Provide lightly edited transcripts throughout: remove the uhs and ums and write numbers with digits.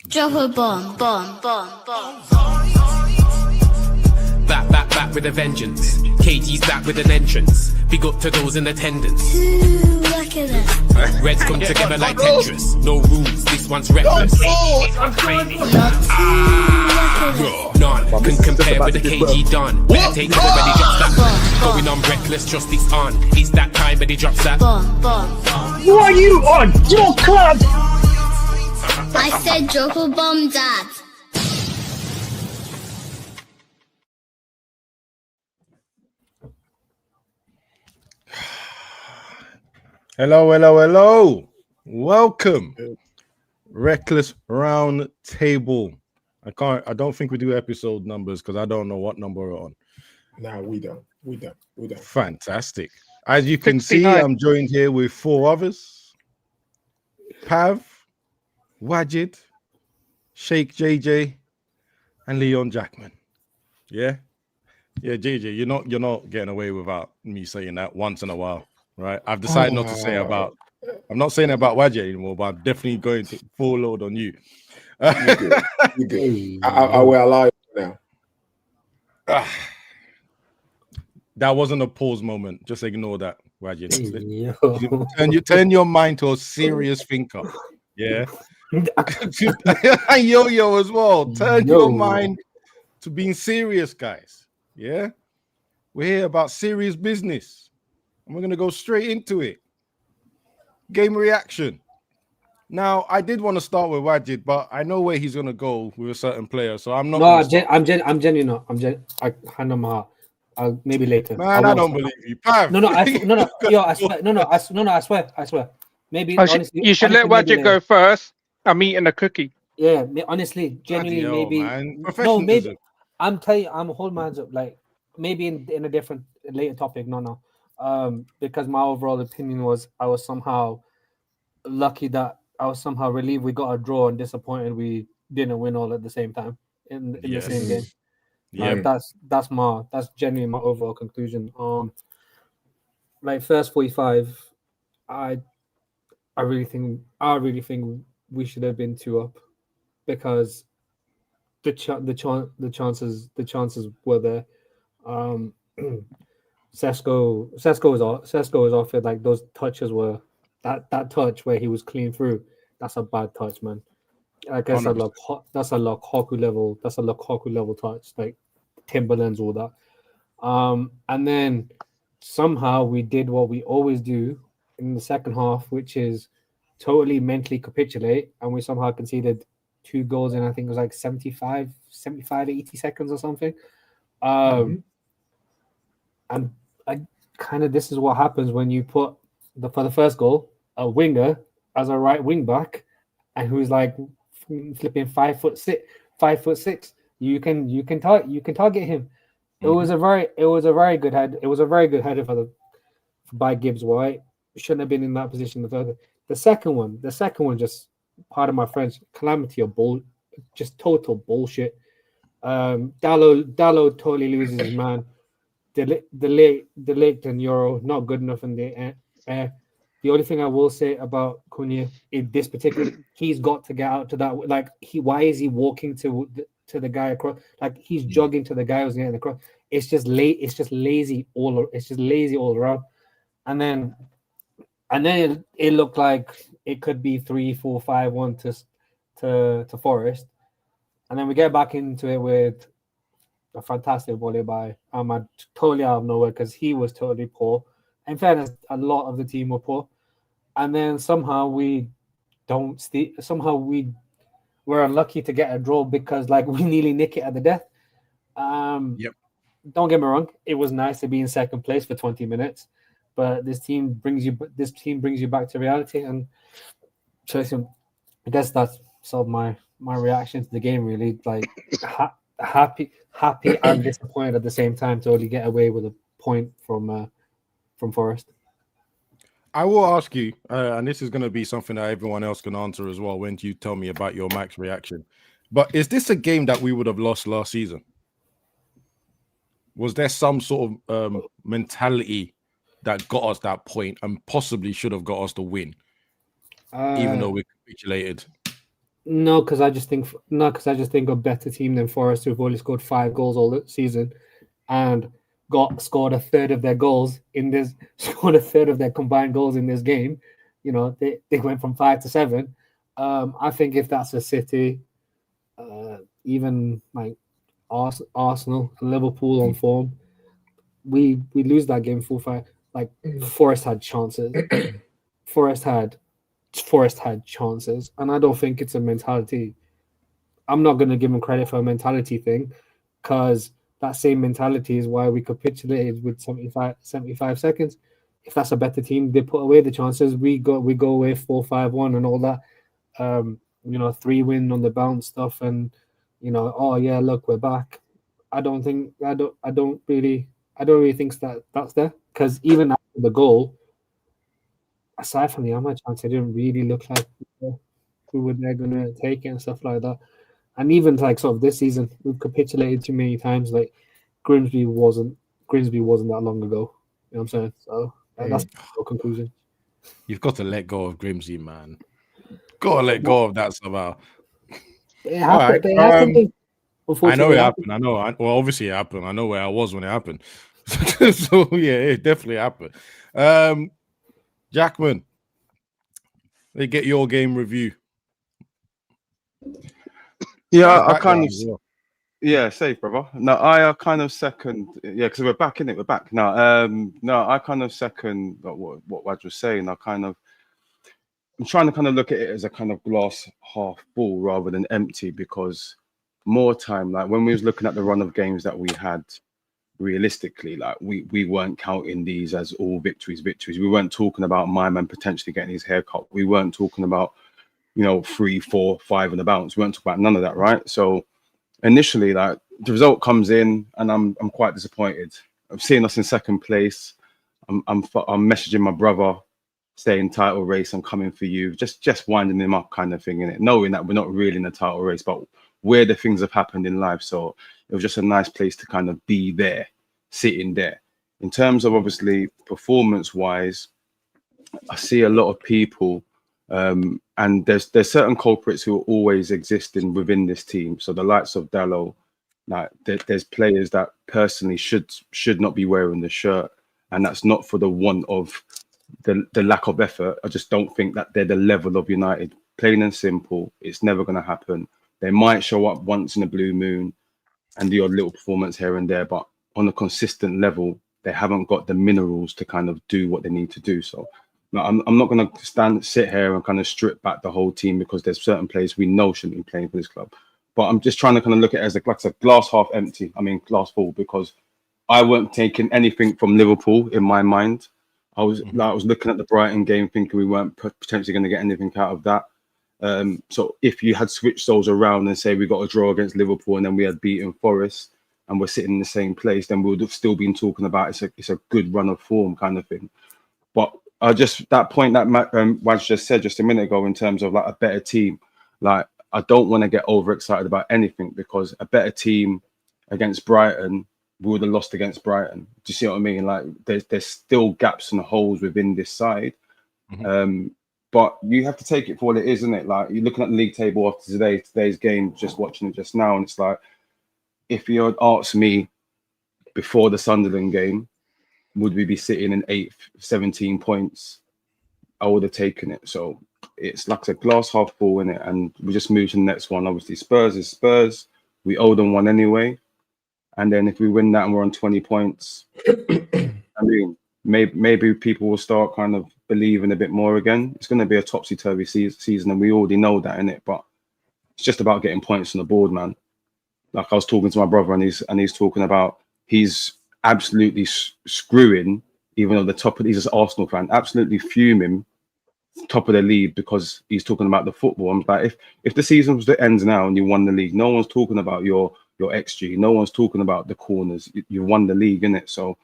Drop a bomb. Back with a vengeance. KG's back with an entrance. Big up to those in attendance. Ooh, look at that. Reds come together like Tetris. No rules, this one's reckless. None can compare with the KG done. Better take it when he drops that. Going on reckless, just it's on. It's that time when he drops that. Bomb. Who are you on your club? I said drop a bomb, Dad. Hello. Welcome. Reckless Roundtable. I don't think we do episode numbers because I don't know what number we're on. No, we don't. Fantastic. As you can 69. see, I'm joined here with four others. Pav, Wajid, Sheikh JJ, and Leon Jackman. Yeah, JJ, you're not getting away without me saying that once in a while, right? I've decided not to say about. I'm not saying about Wajid anymore, but I'm definitely going to full load on you. You good. I will allow you now. That wasn't a pause moment. Just ignore that, Wajid. Turn your mind to a serious thinker. Yeah. Yo as well. Turn your mind to being serious, guys. Yeah. We're here about serious business. And we're gonna go straight into it. Game reaction. Now, I did want to start with Wajid, but I know where he's gonna go with a certain player, so I'm not. No, I'm genuinely not. I hand on my heart. Maybe later. Man, I don't believe you. Pav. No. Yo, I swear. No. I swear. Maybe honestly, you should let Wajid go first. I'm eating a cookie. Yeah, honestly, genuinely, maybe. No, maybe. I'm telling you, I'm holding my hands up. Like maybe in a different later topic. No. Because my overall opinion was I was somehow lucky that I was somehow relieved we got a draw and disappointed we didn't win all at the same time in the same game. Yeah, that's genuinely my overall conclusion. Like first 45, I really think we should have been 2 up because the chances were there. Sesko was off it. Like those touches were that touch where he was clean through. That's a bad touch, man. I guess that's a Lukaku level. That's a Lukaku level touch, like Timberlands, all that. And then somehow we did what we always do in the second half, which is totally mentally capitulate, and we somehow conceded 2 goals in I think it was like 75, 80 seconds or something. And this is what happens when you put for the first goal a winger as a right wing back, and who's like flipping 5'6". You can target him. It was a very good head. It was a very good header by Gibbs White. Shouldn't have been in that position. The second one, just part of my French, calamity of bull, just total bullshit. Dallo totally loses his man. The late and Euro not good enough in the air. The only thing I will say about Cunha in this particular, he's got to get out to that. Like why is he walking to the guy across? Like he's jogging to the guy who's getting across. It's just lazy all around. And then it looked like it could be 3-4-5-1 to Forest. And then we get back into it with a fantastic volley by Ahmad, totally out of nowhere because he was totally poor. In fairness, a lot of the team were poor. And then somehow we were unlucky to get a draw because like we nearly nick it at the death. Don't get me wrong, it was nice to be in second place for 20 minutes, but this team brings you back to reality. And so I guess that's sort of my reaction to the game, really. Like happy and disappointed at the same time to only get away with a point from Forest. I will ask you, and this is going to be something that everyone else can answer as well when you tell me about your max reaction. But is this a game that we would have lost last season? Was there some sort of mentality that got us that point and possibly should have got us the win, even though we capitulated? No, because I just think a better team than Forest, who've only scored 5 goals all the season, and scored a third of their goals in this scored a third of their combined goals in this game. You know, they went from 5 to 7. I think if that's a City, even like Arsenal, Liverpool on form, we lose that game 4-5. Like Forest had chances. Forest had chances, and I don't think it's a mentality. I'm not going to give them credit for a mentality thing, because that same mentality is why we capitulated with 75 seconds. If that's a better team, they put away the chances. We go away 4-5-1 and all that. 3-win on the bounce stuff, and oh yeah, look, we're back. I don't really think that's there, because even after the goal, aside from the Ahmad chance, it didn't really look like we were there going to take it and stuff like that. And even like sort of this season, we've capitulated too many times. Like Grimsby wasn't that long ago. You know what I'm saying? So that's the conclusion. You've got to let go of Grimsby, man. Got to let go of that somehow. It happened. It happened. I know it happened. Well, obviously it happened. I know where I was when it happened. So yeah, it definitely happened. Jackman, they get your game review. Yeah, I kind of. Yeah, safe, brother. No, I kind of second. Yeah, because we're back in it. We're back now. No, I kind of second what Waj was saying. I'm trying to kind of look at it as a kind of glass half full rather than empty, because more time, like when we was looking at the run of games that we had, realistically, like we weren't counting these as all victories. We weren't talking about my man potentially getting his hair cut. We weren't talking about 3, 4, 5 in the bounce. We weren't talking about none of that, right? So initially, like the result comes in, and I'm quite disappointed. I'm seeing us in second place. I'm messaging my brother, saying title race, I'm coming for you. Just winding him up, kind of thing, in it, knowing that we're not really in the title race, but where the things have happened in life. So it was just a nice place to kind of be there, sitting there. In terms of obviously performance-wise, I see a lot of people. And there's certain culprits who are always existing within this team. So the likes of Dallo, like there's players that personally should not be wearing the shirt, and that's not for the want of the lack of effort. I just don't think that they're the level of United. Plain and simple, it's never going to happen. They might show up once in a blue moon and the odd little performance here and there, but on a consistent level, they haven't got the minerals to kind of do what they need to do. So no, I'm not going to sit here and kind of strip back the whole team, because there's certain players we know shouldn't be playing for this club. But I'm just trying to kind of look at it as a glass half empty. I mean, glass full, because I weren't taking anything from Liverpool in my mind. I was looking at the Brighton game, thinking we weren't potentially going to get anything out of that. So if you had switched those around and say we got a draw against Liverpool and then we had beaten Forest and we're sitting in the same place, then we would have still been talking about it's a good run of form kind of thing. But just that point that Waj just said just a minute ago in terms of like a better team, like I don't want to get overexcited about anything, because a better team against Brighton, we would have lost against Brighton. Do you see what I mean? Like there's still gaps and holes within this side. Mm-hmm. But you have to take it for what it is, isn't it? Like you're looking at the league table after today's game, just watching it just now, and it's like, if you had asked me before the Sunderland game, would we be sitting in 8th, 17 points? I would have taken it. So it's like a glass half full in it, and we just move to the next one. Obviously, Spurs is Spurs. We owe them one anyway, and then if we win that and we're on 20 points, I mean, maybe people will start kind of believing a bit more again. It's going to be a topsy-turvy season, and we already know that, innit? But it's just about getting points on the board, man. Like I was talking to my brother, and he's talking about he's absolutely screwing, even though he's an Arsenal fan, absolutely fuming, top of the league, because he's talking about the football. I'm like, if the season was to end now and you won the league, no one's talking about your XG, no one's talking about the corners. You won the league, innit? So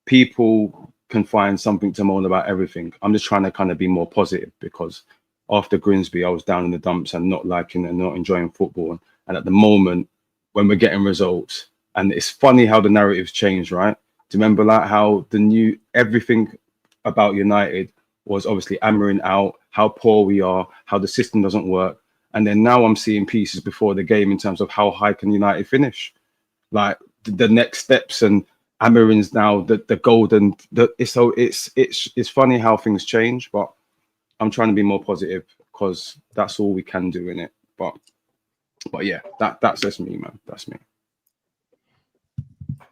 people can find something to moan about everything. I'm just trying to kind of be more positive, because after Grimsby, I was down in the dumps and not liking and not enjoying football. And at the moment, when we're getting results, and it's funny how the narratives change, right? Do you remember like how everything about United was obviously hammering out how poor we are, how the system doesn't work. And then now I'm seeing pieces before the game in terms of how high can United finish, like the next steps, and Amarin's now the golden. It's funny how things change, but I'm trying to be more positive because that's all we can do in it. But yeah, that's just me, man. That's me.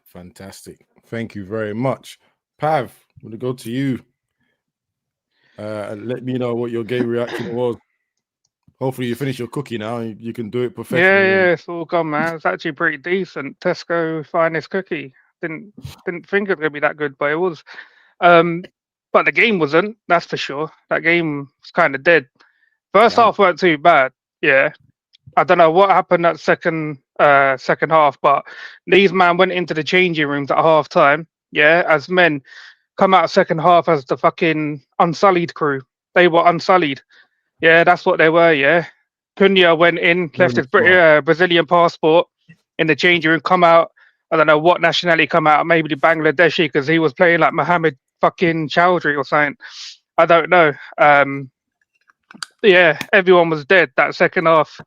Fantastic. Thank you very much. Pav, I'm going to go to you. Let me know what your game reaction was. Hopefully you finish your cookie now and you can do it professionally. Yeah, it's all gone, man. It's actually pretty decent. Tesco finest cookie. Didn't think it was gonna be that good, but it was. But the game wasn't. That's for sure. That game was kind of dead. First half weren't too bad. Yeah, I don't know what happened that second half, but these man went into the changing rooms at half time. Yeah, as men come out second half as the fucking unsullied crew. They were unsullied. Yeah, that's what they were. Yeah, Cunha went in, left his Brazilian passport in the changing room. Come out. I don't know what nationality come out. Maybe the Bangladeshi because he was playing like Mohammed fucking Chowdhury or something. I don't know. Yeah, everyone was dead that second half.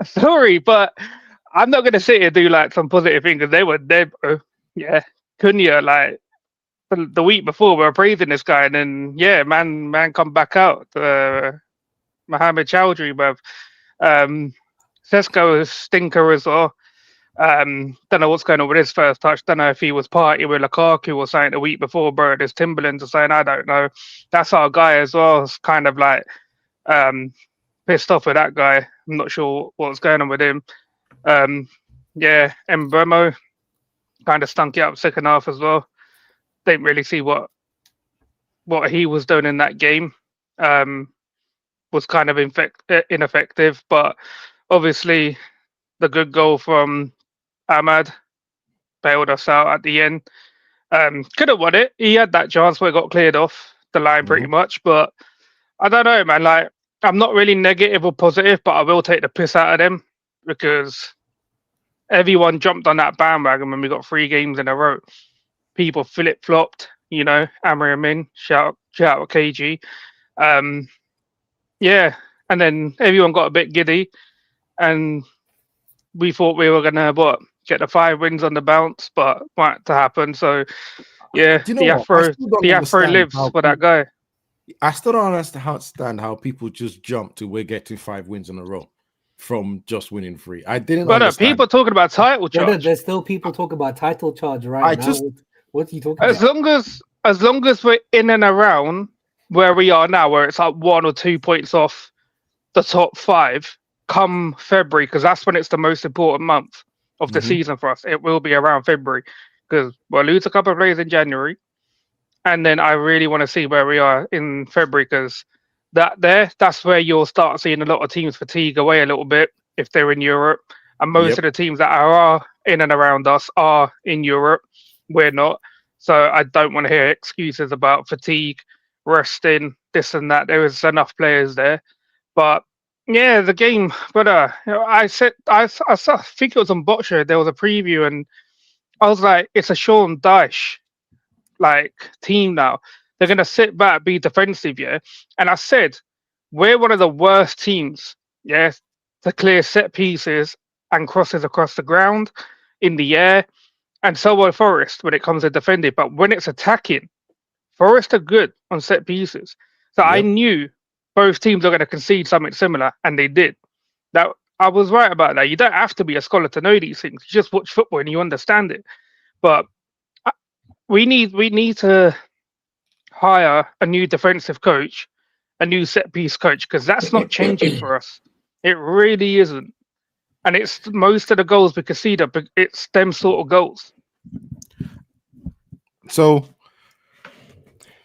Sorry, but I'm not gonna sit here and do like some positive thing because they were dead, bro. Yeah, Cunha like. The week before we were praising this guy, and then man come back out. Mohammed Chowdhury, bruv. Sesko is stinker as well. Don't know what's going on with his first touch. Don't know if he was partying with Lukaku or something the week before, bro. There's Timberlands or something. I don't know. That's our guy as well. It's kind of like pissed off with that guy. I'm not sure what's going on with him. Yeah, Mbeumo kind of stunk it up second half as well. Didn't really see what he was doing in that game. Was kind of ineffective, but obviously the good goal from Ahmad bailed us out at the end. Could have won it. He had that chance where it got cleared off the line pretty much, but I don't know, man. Like, I'm not really negative or positive, but I will take the piss out of them because everyone jumped on that bandwagon when we got 3 games in a row. People flip-flopped, you know, Amarin, shout out KG. Yeah, and then everyone got a bit giddy, and we thought we were gonna get the 5 wins on the bounce, but weren't to happen. So yeah, the Afro lives for that guy. I still don't understand how people just jump to we're getting 5 wins in a row from just winning 3. I didn't. But people talking about title charge. There's still people talking about title charge right now. What are you talking about? As long as we're in and around where we are now, where it's like 1 or 2 points off the top 5, come February, because that's when it's the most important month of the season for us. It will be around February because we'll lose a couple of players in January, and then I really want to see where we are in February because that's where you'll start seeing a lot of teams fatigue away a little bit if they're in Europe, and most of the teams that are in and around us are in Europe. We're not. So I don't want to hear excuses about fatigue, resting, this and that. There is enough players there. But yeah, the game. But I think it was on Botcher. There was a preview, and I was like, it's a Sean Dyche like team now. They're gonna sit back, be defensive, yeah. And I said, we're one of the worst teams, yeah, to clear set pieces and crosses across the ground, in the air. And so are Forest when it comes to defending. But when it's attacking, Forest are good on set pieces. So I knew both teams are going to concede something similar, and they did. That I was right about that. You don't have to be a scholar to know these things. You just watch football and you understand it. But we need to hire a new defensive coach, a new set piece coach, because that's not changing for us. It really isn't. And it's most of the goals we concede, but it's them sort of goals. So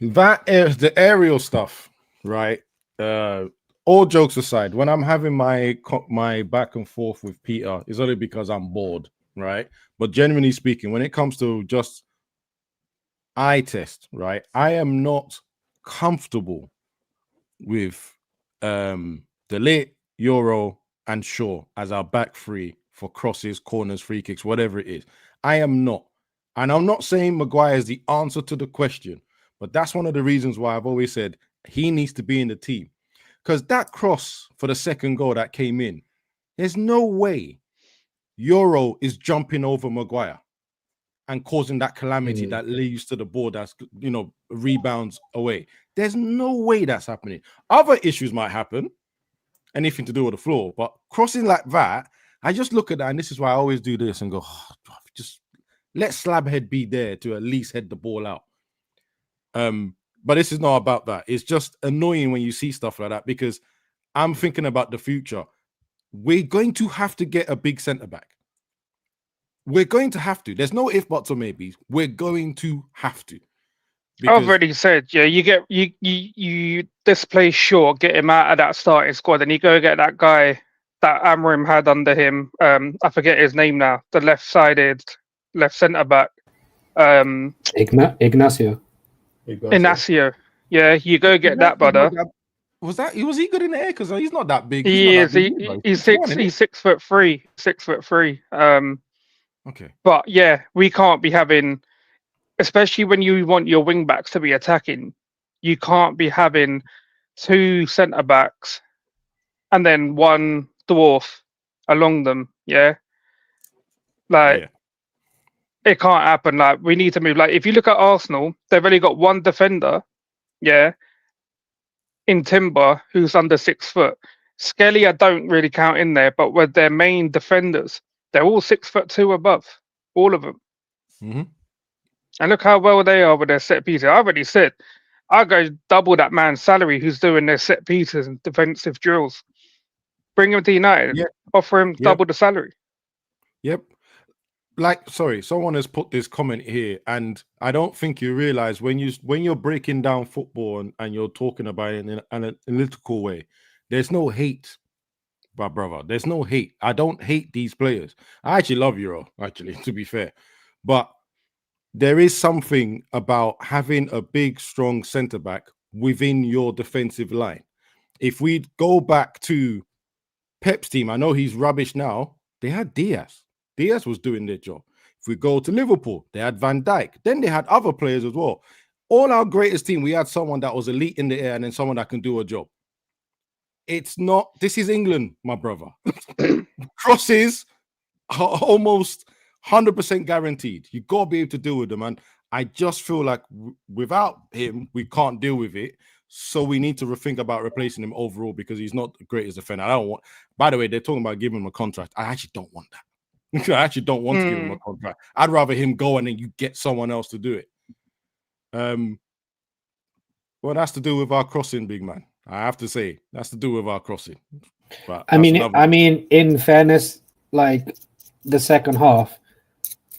that is the aerial stuff, right? All jokes aside, when I'm having my back and forth with Peter, it's only because I'm bored, right? But generally speaking, when it comes to just eye test, right? I am not comfortable with the late Euro and Shaw as our back 3 for crosses, corners, free kicks, whatever it is. I am not. And I'm not saying Maguire is the answer to the question, but that's one of the reasons why I've always said he needs to be in the team. Because that cross for the second goal that came in, there's no way Euro is jumping over Maguire and causing that calamity that leads to the ball that's, rebounds away. There's no way that's happening. Other issues might happen, anything to do with the floor, but crossing like that, I just look at that, and this is why I always do this and go, just let Slabhead be there to at least head the ball out. But this is not about that. It's just annoying when you see stuff like that, because I'm thinking about the future. We're going to have to get a big centre back. We're going to have to. There's no if, buts, or maybes. We're going to have to. I've already said, you display Shaw, get him out of that starting squad, and you go get that guy that Amorim had under him. I forget his name now. The left centre back. Ignacio. Yeah, you go get that, brother. Was he good in the air? Because he's not that big. He is. He's 6'3". 6'3". Okay. But yeah, we can't be having, especially when you want your wing backs to be attacking, you can't be having two centre backs and then one dwarf along them. Yeah. It can't happen. Like, we need to move. Like, if you look at Arsenal, they've only got one defender, in Timber, who's under 6 foot. Skelly, I don't really count in there, but with their main defenders, they're all 6'2" above, all of them. Mm-hmm. And look how well they are with their set pieces. I already said, I'll go double that man's salary who's doing their set pieces and defensive drills. Bring him to United. Yep. Offer him double the salary. Yep. Someone has put this comment here, and I don't think you realize when you're breaking down football and you're talking about it in an analytical way, there's no hate, my brother. There's no hate. I don't hate these players. I actually love Euro, actually, to be fair. But there is something about having a big, strong centre-back within your defensive line. If we go back to Pep's team, I know he's rubbish now. They had Diaz. Diaz was doing their job. If we go to Liverpool, they had Van Dijk. Then they had other players as well. All our greatest team, we had someone that was elite in the air and then someone that can do a job. It's not, this is England, my brother. Crosses are almost 100% guaranteed. You got to be able to deal with them. And I just feel like without him, we can't deal with it. So we need to think about replacing him overall, because he's not the greatest defender. I don't want, by the way, they're talking about giving him a contract. I actually don't want that. I actually don't want to give him a contract. I'd rather him go and then you get someone else to do it. Well, that's to do with our crossing, big man. I have to say, that's to do with our crossing. But I mean, in fairness, like the second half,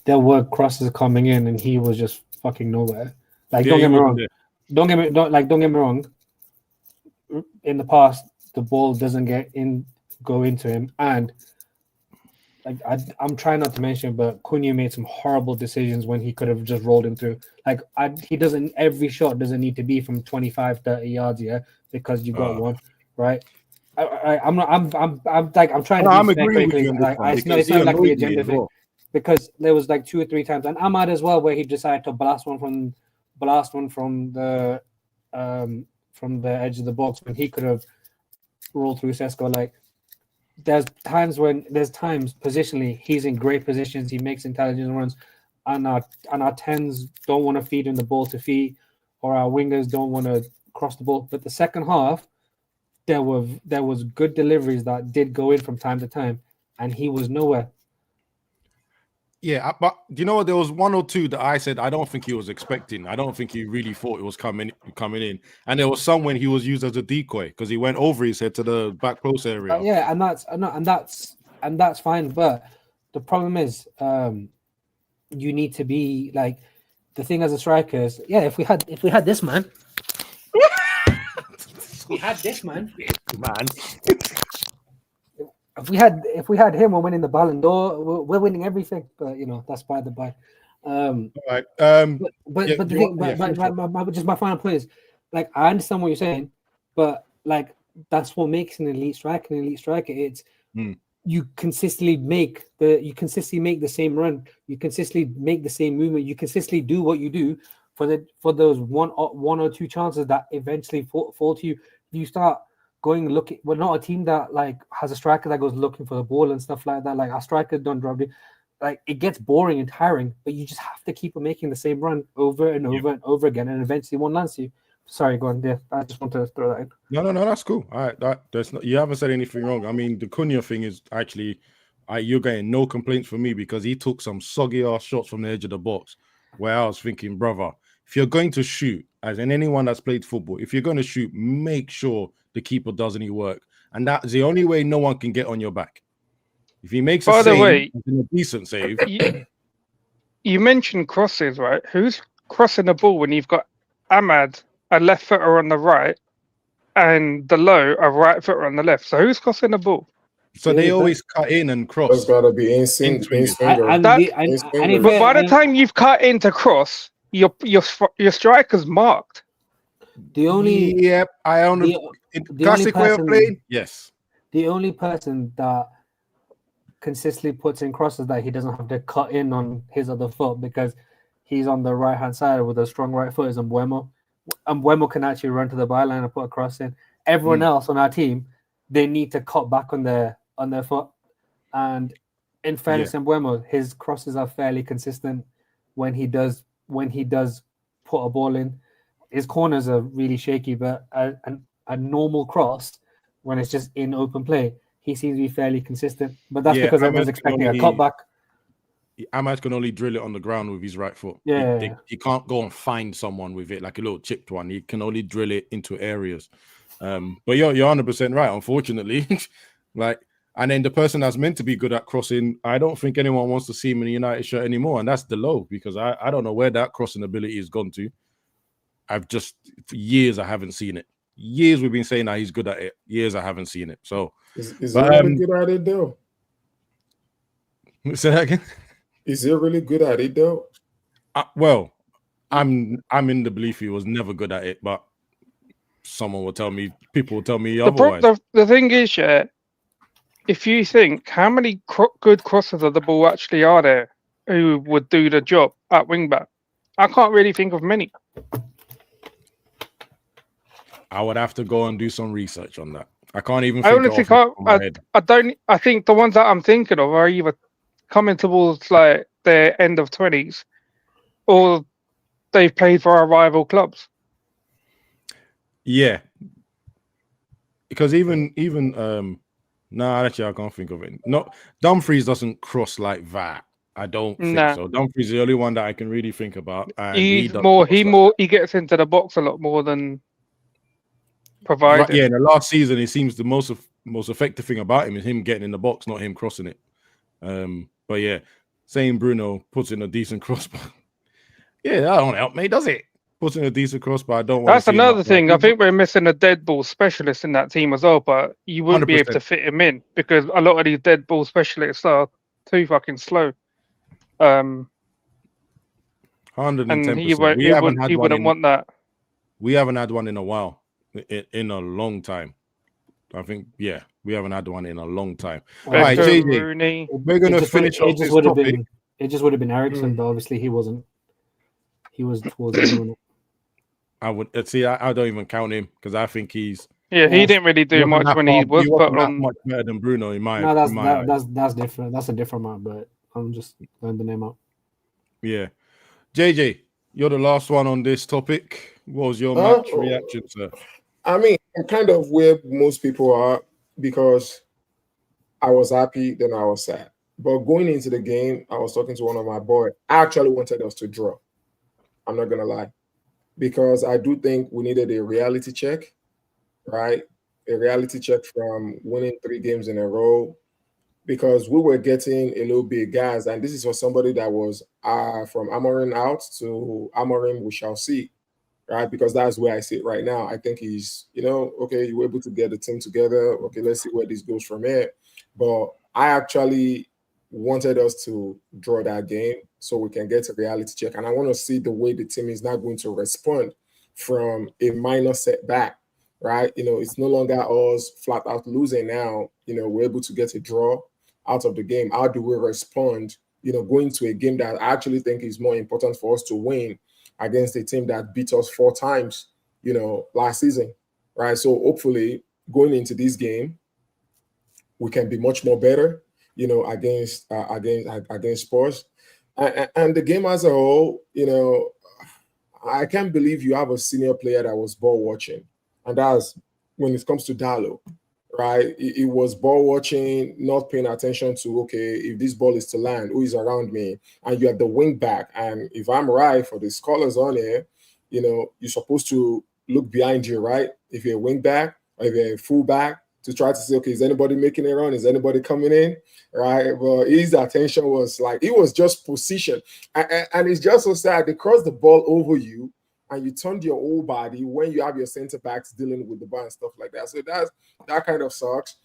there were crosses coming in, and he was just fucking nowhere. Like, don't get me wrong. Don't get me wrong. In the past, the ball doesn't go into him, and like I'm trying not to mention, but Cunha made some horrible decisions when he could have just rolled him through. Like, every shot doesn't need to be from 25, 30 yards, because you got one, right? I'm trying to be fair quickly. Like, it's not like the agenda thing, because there was like 2 or 3 times, and Ahmad as well, where he decided to blast one from the edge of the box when he could have rolled through Sesko. Like, there's times positionally he's in great positions, he makes intelligent runs, and our 10s don't want to feed him the ball to feet, or our wingers don't want to cross the ball. But the second half, there was good deliveries that did go in from time to time, and he was nowhere. Yeah, but you know what? There was 1 or 2 that I said I don't think he was expecting. I don't think he really thought it was coming in. And there was some when he was used as a decoy because he went over his head to the back post area. And that's fine. But the problem is, you need to be like, the thing as a striker is, if we had this man, If we had him, we're winning the Ballon d'Or. We're winning everything. But that's by the by. All right. Just my final point is, like, I understand what you're saying, but like, that's what makes an elite striker. It's you consistently make the same run, you consistently make the same movement, you consistently do what you do for those one or two chances that eventually fall to you. You start going looking. We're not a team that like has a striker that goes looking for the ball and stuff like that. Like our strikers don't drop it. Like it gets boring and tiring, but you just have to keep making the same run over and over and over again, and eventually one lands you. Sorry, go on. Yeah, I just want to throw that in. No, that's cool. All right, that's not. You haven't said anything wrong. I mean, the Cunha thing is actually, you're getting no complaints from me because he took some soggy ass shots from the edge of the box, where I was thinking, brother, if you're going to shoot, as in anyone that's played football, if you're going to shoot, make sure the keeper does any work, and that's the only way no one can get on your back. If he makes a decent save. You mentioned crosses, right? Who's crossing the ball when you've got Ahmad, a left footer on the right, and Delo, a right footer on the left? So who's crossing the ball? So they always cut in and cross. It's got to be insane. But by the time you've cut in to cross, your striker's marked. The only I own the classic way of playing. Yes. The only person that consistently puts in crosses that he doesn't have to cut in on his other foot because he's on the right hand side with a strong right foot is Mbeumo. Mbeumo can actually run to the byline and put a cross in. Everyone else on our team, they need to cut back on their foot. And in fairness, Mbeumo, his crosses are fairly consistent when he does put a ball in. His corners are really shaky, but a normal cross when it's just in open play, he seems to be fairly consistent. But that's because everyone's expecting a cutback. Ahmad can only drill it on the ground with his right foot. He can't go and find someone with it like a little chipped one. He can only drill it into areas. But you're 100% right. Unfortunately, and then the person that's meant to be good at crossing, I don't think anyone wants to see him in a United shirt anymore, and that's Delo, because I don't know where that crossing ability has gone to. For years I haven't seen it. Years we've been saying that he's good at it. Years I haven't seen it. So is he really good at it though? Say that again. Is he really good at it though? Well, I'm in the belief he was never good at it, but people will tell me otherwise. The thing is, if you think how many good crossers of the ball actually are there who would do the job at wing back, I can't really think of many. I would have to go and do some research on that. I can't even. I think the ones that I'm thinking of are either coming towards like their end of 20s, or they've played for our rival clubs. Yeah, because even actually I can't think of it. No, Dumfries doesn't cross like that. I don't think so. Dumfries is the only one that I can really think about. And he gets into the box a lot more than provided. In the last season, it seems the most effective thing about him is him getting in the box, not him crossing it. But yeah, saying Bruno puts in a decent crossbar. Yeah, that don't help me, does it? Puts in a decent crossbar. I don't want. That's another thing. I think we're missing a dead ball specialist in that team as well, but you wouldn't 100%. Be able to fit him in because a lot of these dead ball specialists are too fucking slow. 110%. And he wouldn't want that. We haven't had one in a while, in a long time. I think, we haven't had one in a long time. All right, JJ, Rooney. We're going to finish off this topic. It just would have been Ericsson, but obviously he wasn't. He was towards the I would see. I don't even count him because I think he's. Yeah, he didn't really do much when he was put on. Much better than Bruno in my. No, that's different. That's a different one, but I'm just going the name out. Yeah, JJ, you're the last one on this topic. What was your match reaction, sir? I mean, I'm kind of where most people are because I was happy, then I was sad. But going into the game, I was talking to one of my boys. I actually wanted us to draw. I'm not gonna lie. Because I do think we needed a reality check, right? A reality check from winning 3 games in a row, because we were getting a little bit gas. And this is for somebody that was from Amorim out to Amorim we shall see, right? Because that's where I sit right now. I think he's, okay, you were able to get the team together. Okay, let's see where this goes from here. But I actually wanted us to draw that game so we can get a reality check. And I want to see the way the team is not going to respond from a minor setback, right? It's no longer us flat out losing now. We're able to get a draw. out of the game? How do we respond, going to a game that I actually think is more important for us to win against a team that beat us 4 times, last season, right? So hopefully going into this game, we can be much more better, against Spurs. And the game as a whole, I can't believe you have a senior player that was ball watching. And that's when it comes to Dallo, right? It was ball watching, not paying attention to, okay, if this ball is to land, who is around me? And you have the wing back. And if I'm right, for the scholars on here, you're supposed to look behind you, right? If you're a wing back or if you're a full back, to try to say, okay, is anybody making a run? Is anybody coming in? Right? But his attention was like, it was just position. And it's just so sad. They cross the ball over you and you turned your whole body when you have your center backs dealing with the ball and stuff like that. So that kind of sucks.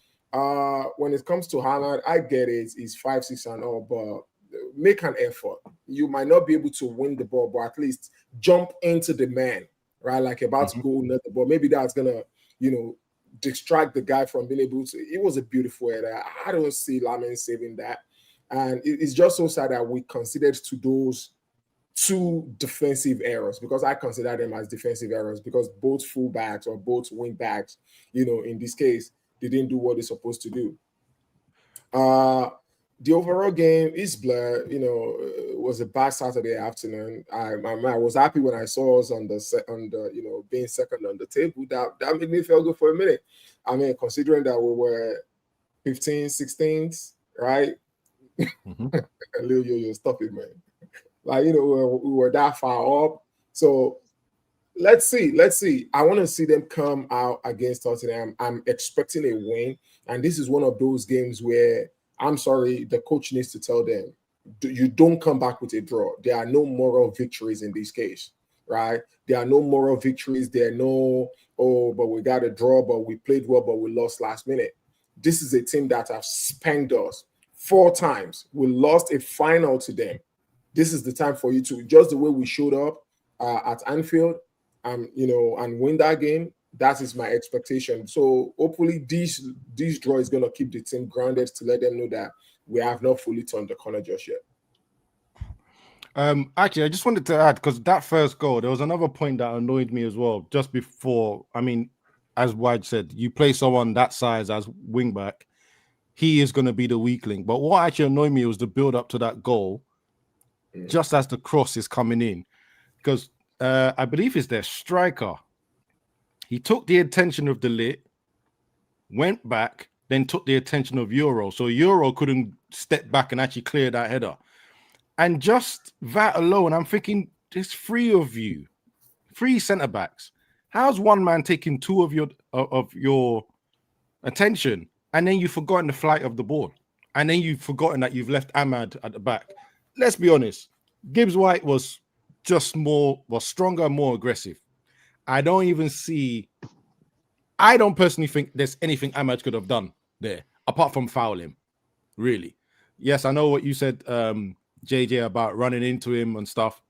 When it comes to Haaland, I get it. He's 5'6" and all, but make an effort. You might not be able to win the ball, but at least jump into the man, right? Like about to go net the ball. Maybe that's going to, distract the guy from being able to. It was a beautiful header. I don't see Lamin saving that. And it's just so sad that we considered to those 2 defensive errors, because I consider them as defensive errors, because both fullbacks or both wing backs, in this case, they didn't do what they're supposed to do. The overall game is blurred. It was a bad Saturday afternoon. I was happy when I saw us on the being second on the table. That made me feel good for a minute. I mean, considering that we were 15, 16th, right? Lil Yo-Yo, stop it, man. Like, we were that far up. So let's see. I want to see them come out against Tottenham. I'm expecting a win, and this is one of those games where, I'm sorry, the coach needs to tell them, you don't come back with a draw. There are no moral victories in this case, right? There are no moral victories. There are no, but we got a draw, but we played well, but we lost last minute. This is a team that have spanked us 4 times. We lost a final to them. This is the time for you to, just the way we showed up at Anfield, and win that game. That is my expectation. So hopefully this draw is going to keep the team grounded to let them know that we have not fully turned the corner just yet. Actually, I just wanted to add, because that first goal, there was another point that annoyed me as well. Just before, I mean, as Wade said, you play someone that size as wingback, he is going to be the weak link. But what actually annoyed me was the build up to that goal, just as the cross is coming in, because I believe it's their striker. He took the attention of the lit, went back, then took the attention of Euro. So Euro couldn't step back and actually clear that header. And just that alone, I'm thinking, there's 3 of you, 3 centre-backs. How's one man taking 2 of your attention, and then you've forgotten the flight of the ball? And then you've forgotten that you've left Ahmad at the back. Let's be honest. Gibbs White was stronger, more aggressive. I don't personally think there's anything Ahmad could have done there, apart from foul him, really. Yes, I know what you said, JJ, about running into him and stuff.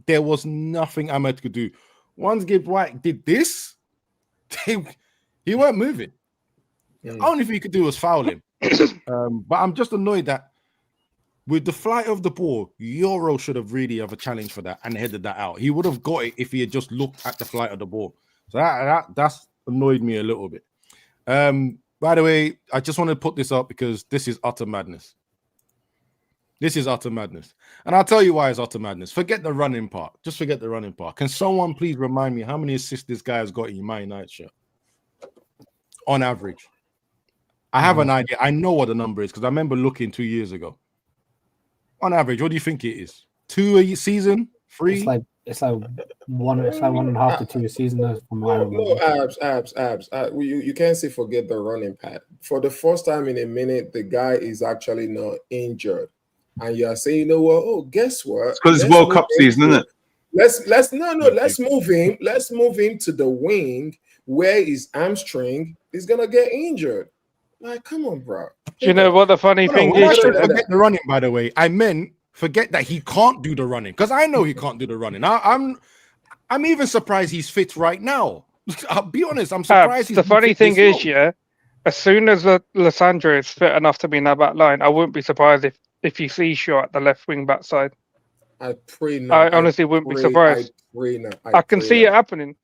There was nothing Ahmad could do. Once Gibbs White did this, he weren't moving. The only thing he could do was foul him. But I'm just annoyed that with the flight of the ball, Euro should have really have a challenge for that and headed that out. He would have got it if he had just looked at the flight of the ball. So that's annoyed me a little bit. By the way, I just want to put this up because this is utter madness. This is utter madness. And I'll tell you why it's utter madness. Forget the running part. Just forget the running part. Can someone please remind me how many assists this guy has got in Man United shirt? On average. I have an idea. I know what the number is because I remember looking 2 years ago. On average, what do you think it is? 2 a season? 3? It's like 1.5 to 2 a season. From my abs. You can't say forget the running pad. For the first time in a minute, the guy is actually not injured, and you are saying, you know what? Oh, guess what? It's because it's World Cup season, isn't it? Let's move him. Let's move him to the wing where his hamstring is gonna get injured. Like, come on, bro. You know what the funny thing is? Forget the running, by the way. I meant forget that he can't do the running because I know he can't do the running. I'm even surprised he's fit right now. I'll be honest. I'm surprised. The funny thing is, as soon as Lissandra is fit enough to be in that back line, I wouldn't be surprised if you see Shaw at the left wing back side. I pray not. I honestly wouldn't be I surprised. pray not. I can see it happening.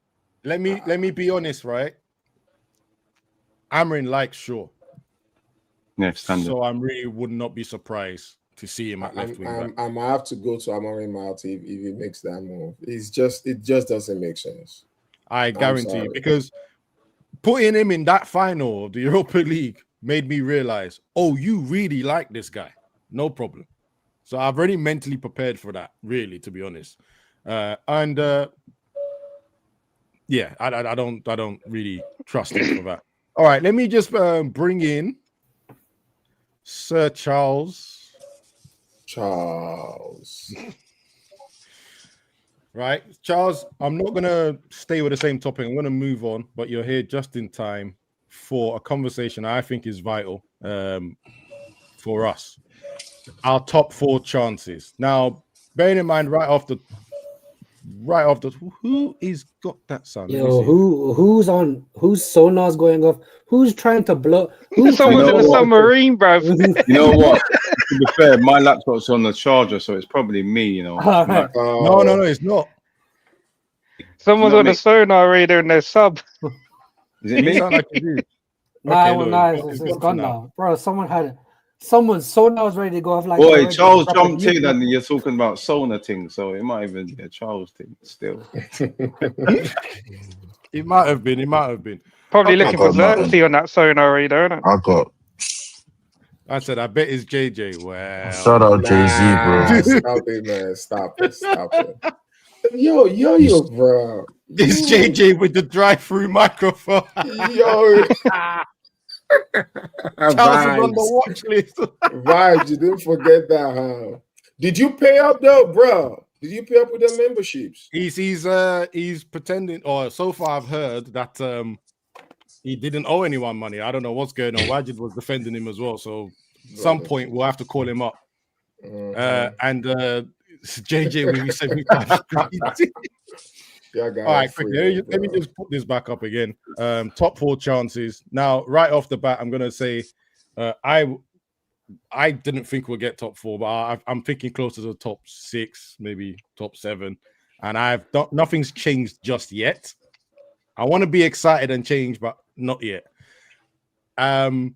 Let me be honest, right? Amarin likes Shaw. Yeah, standard. So I really would not be surprised to see him at left wing back. I might have to go to Amarin Mount if he makes that move. It just doesn't make sense. I guarantee you, because putting him in that final of the Europa League made me realize, oh, you really like this guy. No problem. So I've already mentally prepared for that, really, to be honest. Yeah, I don't really trust him for that. All right, let me just bring in Sir Charles. Right, Charles, I'm not going to stay with the same topic. I'm going to move on, but you're here just in time for a conversation I think is vital for us. Our top 4 chances. Now, bearing in mind, right off the who is got that sound? Yo, who's sonar's going off? Who's trying to blow? Someone's in the submarine, bro. You know what? To be fair, my laptop's on the charger, so it's probably me. You know. Right. No, it's not. Someone's on a sonar reader in their sub. Is it me? Like you. It's gone now, bro. Someone's sonar was ready to go off like. Boy, Charles jumped in, and you're talking about sonar thing, so it might even be a Charles thing still. It might have been. Probably looking for Xerxes on that sonar reader, isn't it? I said, I bet it's JJ. Wow. Shout out Jay-Z, bro. Stop it, man. Stop it. Yo, bro. It's JJ with the drive-through microphone. Yo. Charles is on the watch list. Vibes, you didn't forget that, huh? Did you pay up though, bro? Did you pay up with the memberships? He's pretending, or so far I've heard that he didn't owe anyone money. I don't know what's going on. Wajid was defending him as well, so at some point we'll have to call him up. And JJ will be 75. Yeah, all right, quickly, let me just put this back up again. Top 4 chances. Now, right off the bat, I'm going to say I didn't think we'll get top 4, but I'm thinking closer to the top 6, maybe top 7. And nothing's changed just yet. I want to be excited and change, but not yet. I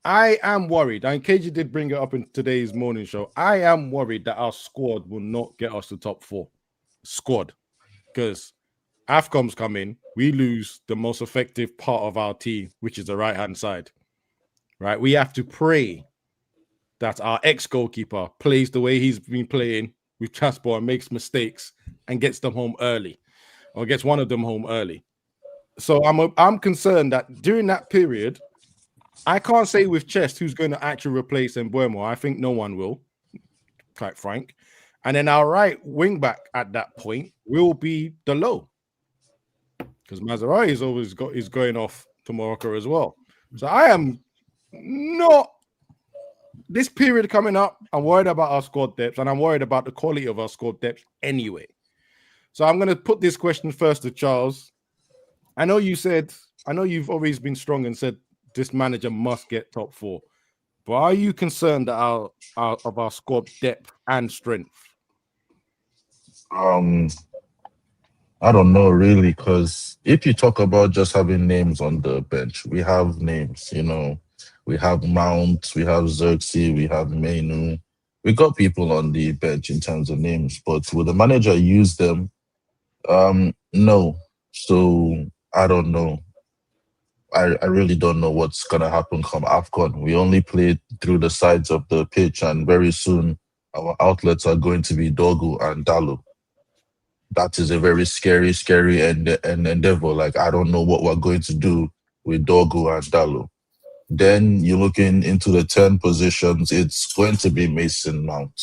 am worried, and KG did bring it up in today's morning show. I am worried that our squad will not get us to top 4 squad. Because AFCON's come in, we lose the most effective part of our team, which is the right-hand side. Right? We have to pray that our ex-goalkeeper plays the way he's been playing with transport and makes mistakes and gets them home early, or gets one of them home early. So I'm concerned that during that period, I can't say with chest who's going to actually replace Mbeumo. I think no one will, quite frank. And then our right wing back at that point will be the low, because Maserati is going off to Morocco as well. So I am not, this period coming up, I'm worried about our squad depth, and I'm worried about the quality of our squad depth anyway. So I'm going to put this question first to Charles. I know you've always been strong and said this manager must get top 4, but are you concerned that our squad depth and strength? I don't know really, because if you talk about just having names on the bench, we have names, you know. We have Mount, we have Xerxes, we have Menu. We got people on the bench in terms of names, but will the manager use them? No. So I don't know. I really don't know what's gonna happen come AFCON. We only played through the sides of the pitch, and very soon our outlets are going to be Dogu and Dalu. That is a very scary endeavor. Like, I don't know what we're going to do with Dogu and Dalu. Then you're looking into the 10 positions. It's going to be Mason Mount.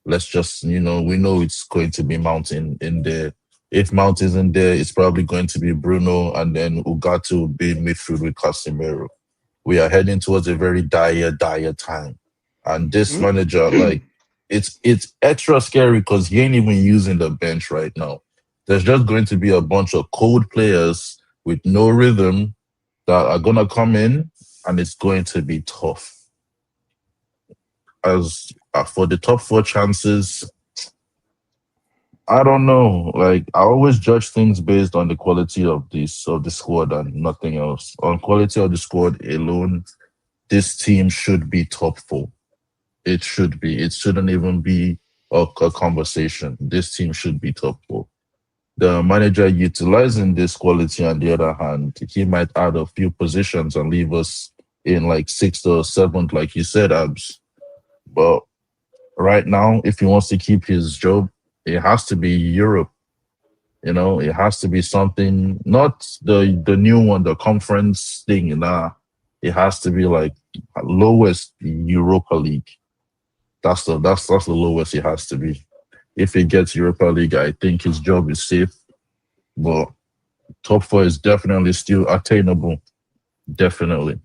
Let's just, we know it's going to be Mount in there. If Mount isn't there, it's probably going to be Bruno, and then Ugarte will be midfield with Casemiro. We are heading towards a very dire time. And this manager, like, it's extra scary because he ain't even using the bench right now. There's just going to be a bunch of cold players with no rhythm, that are gonna come in, and it's going to be tough. As for the top 4 chances, I don't know. Like, I always judge things based on the quality of the squad and nothing else. On quality of the squad alone, this team should be top 4. It should be. It shouldn't even be a conversation. This team should be top 4. The manager utilizing this quality, on the other hand, he might add a few positions and leave us in like 6th or 7th, like you said, Abs. But right now, if he wants to keep his job, it has to be Europe. You know, it has to be something, not the new one, the conference thing. Nah, it has to be like lowest Europa League. That's the lowest it has to be. If he gets Europa League, I think his job is safe. But top 4 is definitely still attainable. Definitely.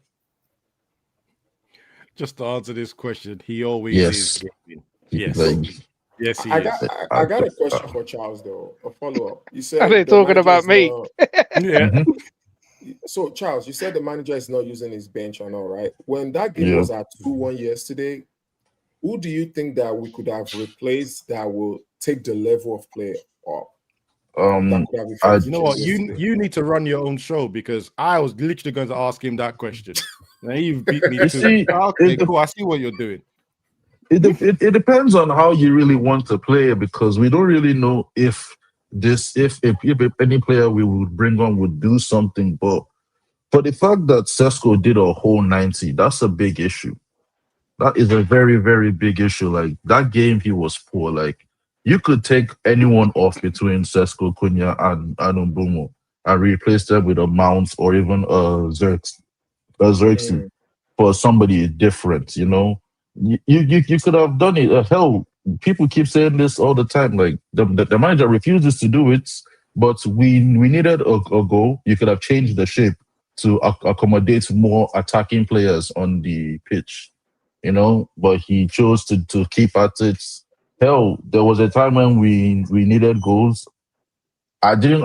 Just to answer this question, he always Yes. is. Yes. Like, Yes, he I is. got a question for Charles though. A follow-up. You said Are they the talking manager about is me? not- Yeah. So Charles, you said the manager is not using his bench and all right. When that game Yeah. was at 2-1 yesterday, who do you think that we could have replaced that will take the level of play up? That could have affected You know what? yesterday? You need to run your own show, because I was literally going to ask him that question. Now you've beat me You to see, it. Okay, cool. I see what you're doing. It depends on how you really want to play, because we don't really know if any player we would bring on would do something. But for the fact that Sesko did a whole 90, that's a big issue. That is a very, very big issue. Like, that game, he was poor. Like, you could take anyone off between Sesko, Cunha, and Mbumo and replace them with a Mount or even a Xerxes for somebody different, you know? You could have done it. Hell, people keep saying this all the time. Like, the manager refuses to do it, but we needed a goal. You could have changed the shape to accommodate more attacking players on the pitch, you know. But he chose to keep at it. Hell, there was a time when we needed goals. I didn't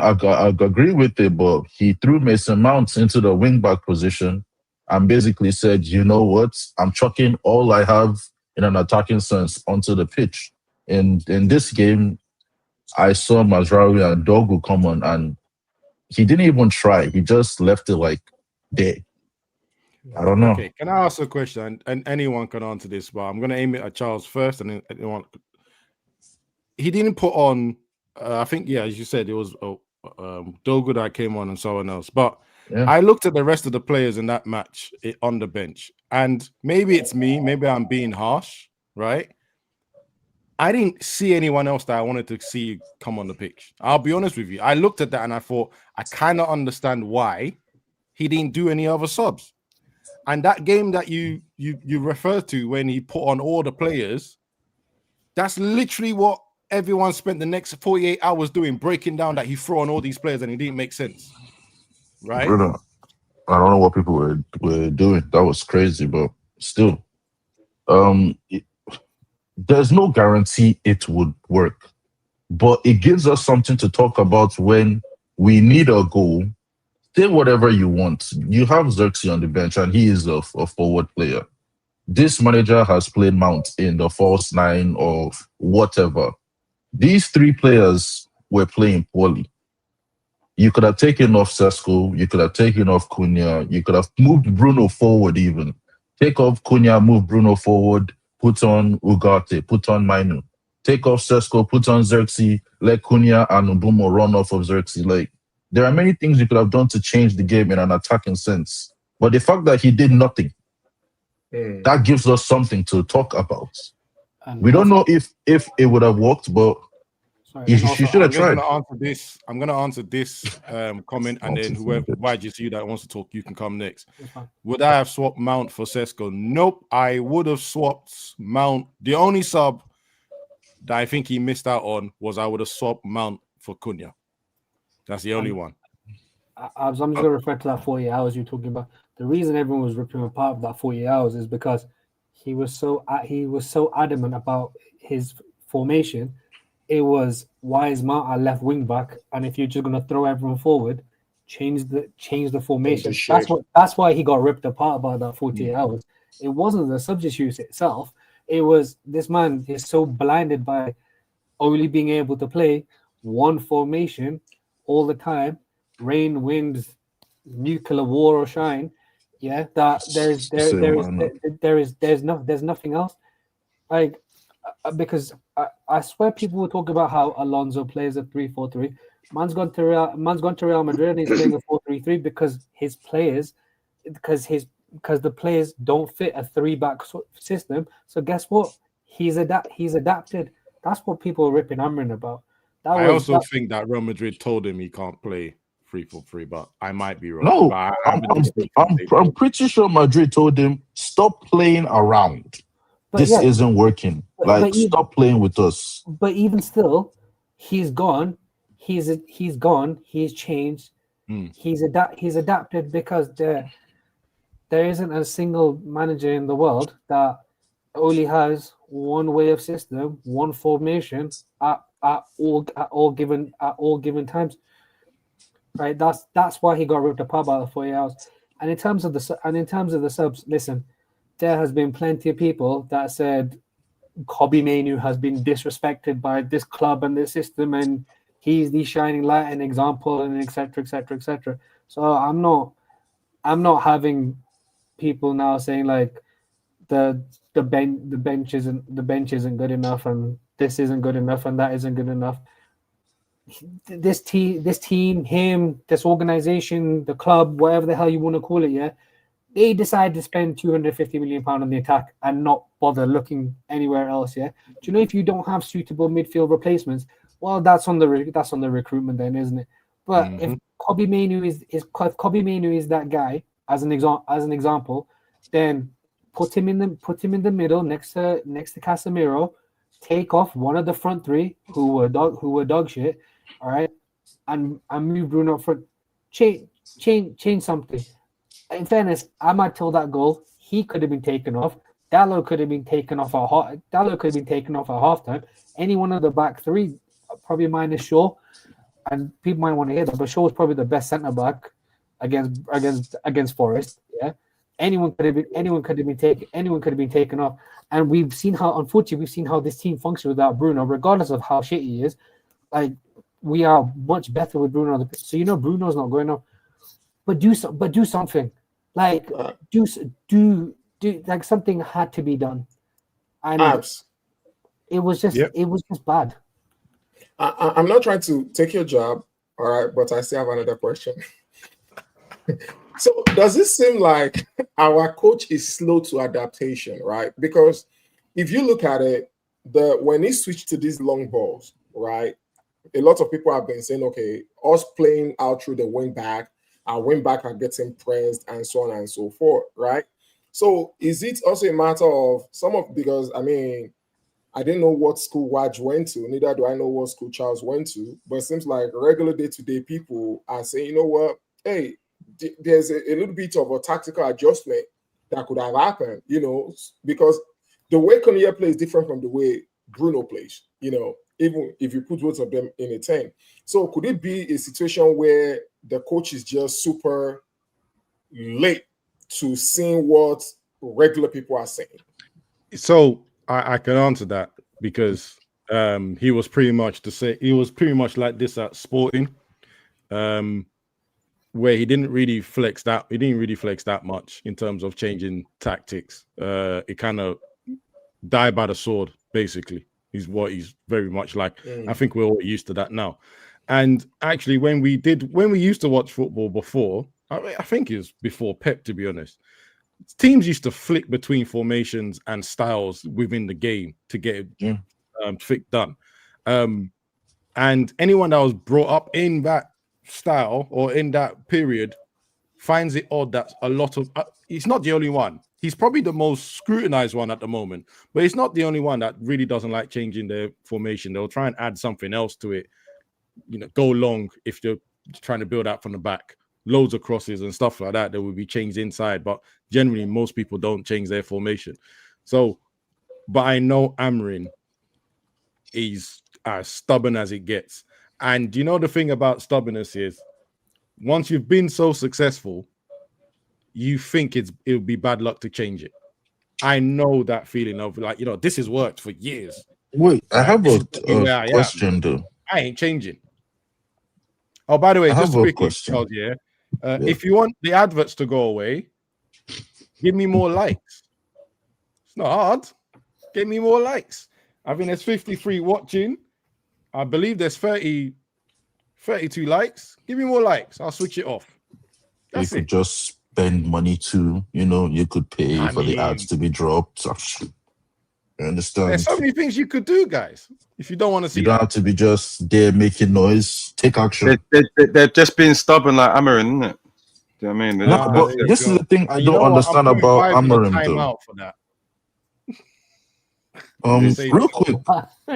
agree with it, but he threw Mason Mount into the wing back position and basically said, you know what, I'm chucking all I have in an attacking sense onto the pitch. In this game, I saw Mazraoui and Dogu come on, and he didn't even try. He just left it like there. I don't know. Okay, can I ask a question? And anyone can answer this, but I'm going to aim it at Charles first, and then anyone. He didn't put on, I think, yeah, as you said, it was Dogu that came on and someone else. But Yeah. I looked at the rest of the players in that match on the bench, and maybe it's me, maybe I'm being harsh, right? I didn't see anyone else that I wanted to see come on the pitch. I'll be honest with you. I looked at that and I thought, I kind of understand why he didn't do any other subs. And that game that you referred to, when he put on all the players, that's literally what everyone spent the next 48 hours doing, breaking down that he threw on all these players and it didn't make sense. Right? Brother, I don't know what people were doing. That was crazy, but still. There's no guarantee it would work, but it gives us something to talk about when we need a goal. Say whatever you want. You have Xerxes on the bench, and he is a forward player. This manager has played Mount in the false nine or whatever. These 3 players were playing poorly. You could have taken off Sesko, you could have taken off Cunha, you could have moved Bruno forward even. Take off Cunha, move Bruno forward, put on Ugarte, put on Mainu. Take off Sesko, put on Xerxes, let Cunha and Mbumo run off of Xerxes. Like, there are many things you could have done to change the game in an attacking sense. But the fact that he did nothing, that gives us something to talk about. And We don't know if it would have worked, but you should have tried. I'm going to answer this comment, and then whoever, YGC that wants to talk, you can come next. Would I have swapped Mount for Sesko? Nope. I would have swapped Mount. The only sub that I think he missed out on was I would have swapped Mount for Cunha. That's the only one. I'm just going to refer to that 48 hours you're talking about. The reason everyone was ripping him apart of that 48 hours is because he was so adamant about his formation. It was, why is Mount our left wing back? And if you're just going to throw everyone forward, change the formation. shape. That's why he got ripped apart about that 48 Mm. hours. It wasn't the substitutes itself. It was this man is so blinded by only being able to play one formation all the time, rain, wind, nuclear war or shine. Yeah, that there's nothing else. Like because I swear people will talk about how Alonso plays a 3-4-3. Man's gone to Real Madrid and he's playing a 4-3-3 because the players don't fit a 3-back system. So guess what? He's adapted. That's what people are ripping hammering about. I also think that Real Madrid told him he can't play 3-4-3, but I might be wrong. No, But I'm pretty sure Madrid told him stop playing around. This isn't working. Stop playing with us. But even still, he's gone. He's gone. He's changed. He's adapted because there isn't a single manager in the world that only has one way of system, one formation at all given times. Right. That's why he got ripped apart by the 40 hours. And in terms of the subs, listen, there has been plenty of people that said Kobbie Mainoo has been disrespected by this club and this system, and he's the shining light and example, and etc. etc. etc. So I'm not having people now saying like the bench isn't good enough, and this isn't good enough, and that isn't good enough. This team, him, this organization, the club, whatever the hell you want to call it, yeah, they decided to spend £250 million on the attack and not bother looking anywhere else. Yeah, do you know if you don't have suitable midfield replacements, well, that's on the recruitment then, isn't it? But if Kobbie Mainoo is that guy as an example, then put him in the middle next to Casemiro, take off one of the front three who were dog shit, all right, and move Bruno up front. Change something. In fairness, Ahmad till that goal, he could have been taken off. Dallo could have been taken off at halftime. Any one of the back three, probably minus Shaw, and people might want to hear that, but Shaw was probably the best centre back against Forest. Yeah, anyone could have been taken off, and we've seen how this team functions without Bruno, regardless of how shit he is. Like, we are much better with Bruno on the pitch. So Bruno's not going off. But do something, like do like something had to be done, and it was just bad. I'm not trying to take your job, all right, but I still have another question. So does it seem like our coach is slow to adaptation, right? Because if you look at it, when he switched to these long balls, right, a lot of people have been saying, okay, us playing out through the wing back. Our wing back are getting pressed and so on and so forth, right? So is it also a matter of because I mean, I didn't know what school Waj went to, neither do I know what school Charles went to, but it seems like regular day-to-day people are saying, you know what, hey, there's a little bit of a tactical adjustment that could have happened, because the way Konya plays is different from the way Bruno plays, even if you put both of them in a 10. So could it be a situation where the coach is just super late to seeing what regular people are saying? So I can answer that because he was pretty much like this at Sporting, where he didn't really flex that much in terms of changing tactics. It kind of died by the sword, basically. Is what he's very much like. I think we're all used to that now. And actually, when we used to watch football before, I think it was before Pep, to be honest, teams used to flick between formations and styles within the game to get it done. And anyone that was brought up in that style or in that period finds it odd that a lot of he's not the only one. He's probably the most scrutinized one at the moment, but he's not the only one that really doesn't like changing their formation. They'll try and add something else to it, go long if they're trying to build out from the back, loads of crosses and stuff like that will be changed inside, but generally most people don't change their formation. So, but I know Amorim is as stubborn as it gets. And the thing about stubbornness is once you've been so successful, you think it would be bad luck to change it. I know that feeling of like, this has worked for years. Wait, I have a question am. though. I ain't changing. Oh, by the way, I just have a quickly, question. Charles, if you want the adverts to go away, give me more likes. It's not hard. Give me more likes. I think there's 53 watching. I believe there's 32 likes. Give me more likes. I'll switch it off. That's you could it. just spend money too. You could pay for the ads to be dropped. You understand? There's so many things you could do, guys. If you don't want to see, you don't have to be just there making noise. Take action. They're just being stubborn like Amarin, isn't it? Do you know what I mean? No, but this is the thing I don't understand about Amarim though. For that. Real quick,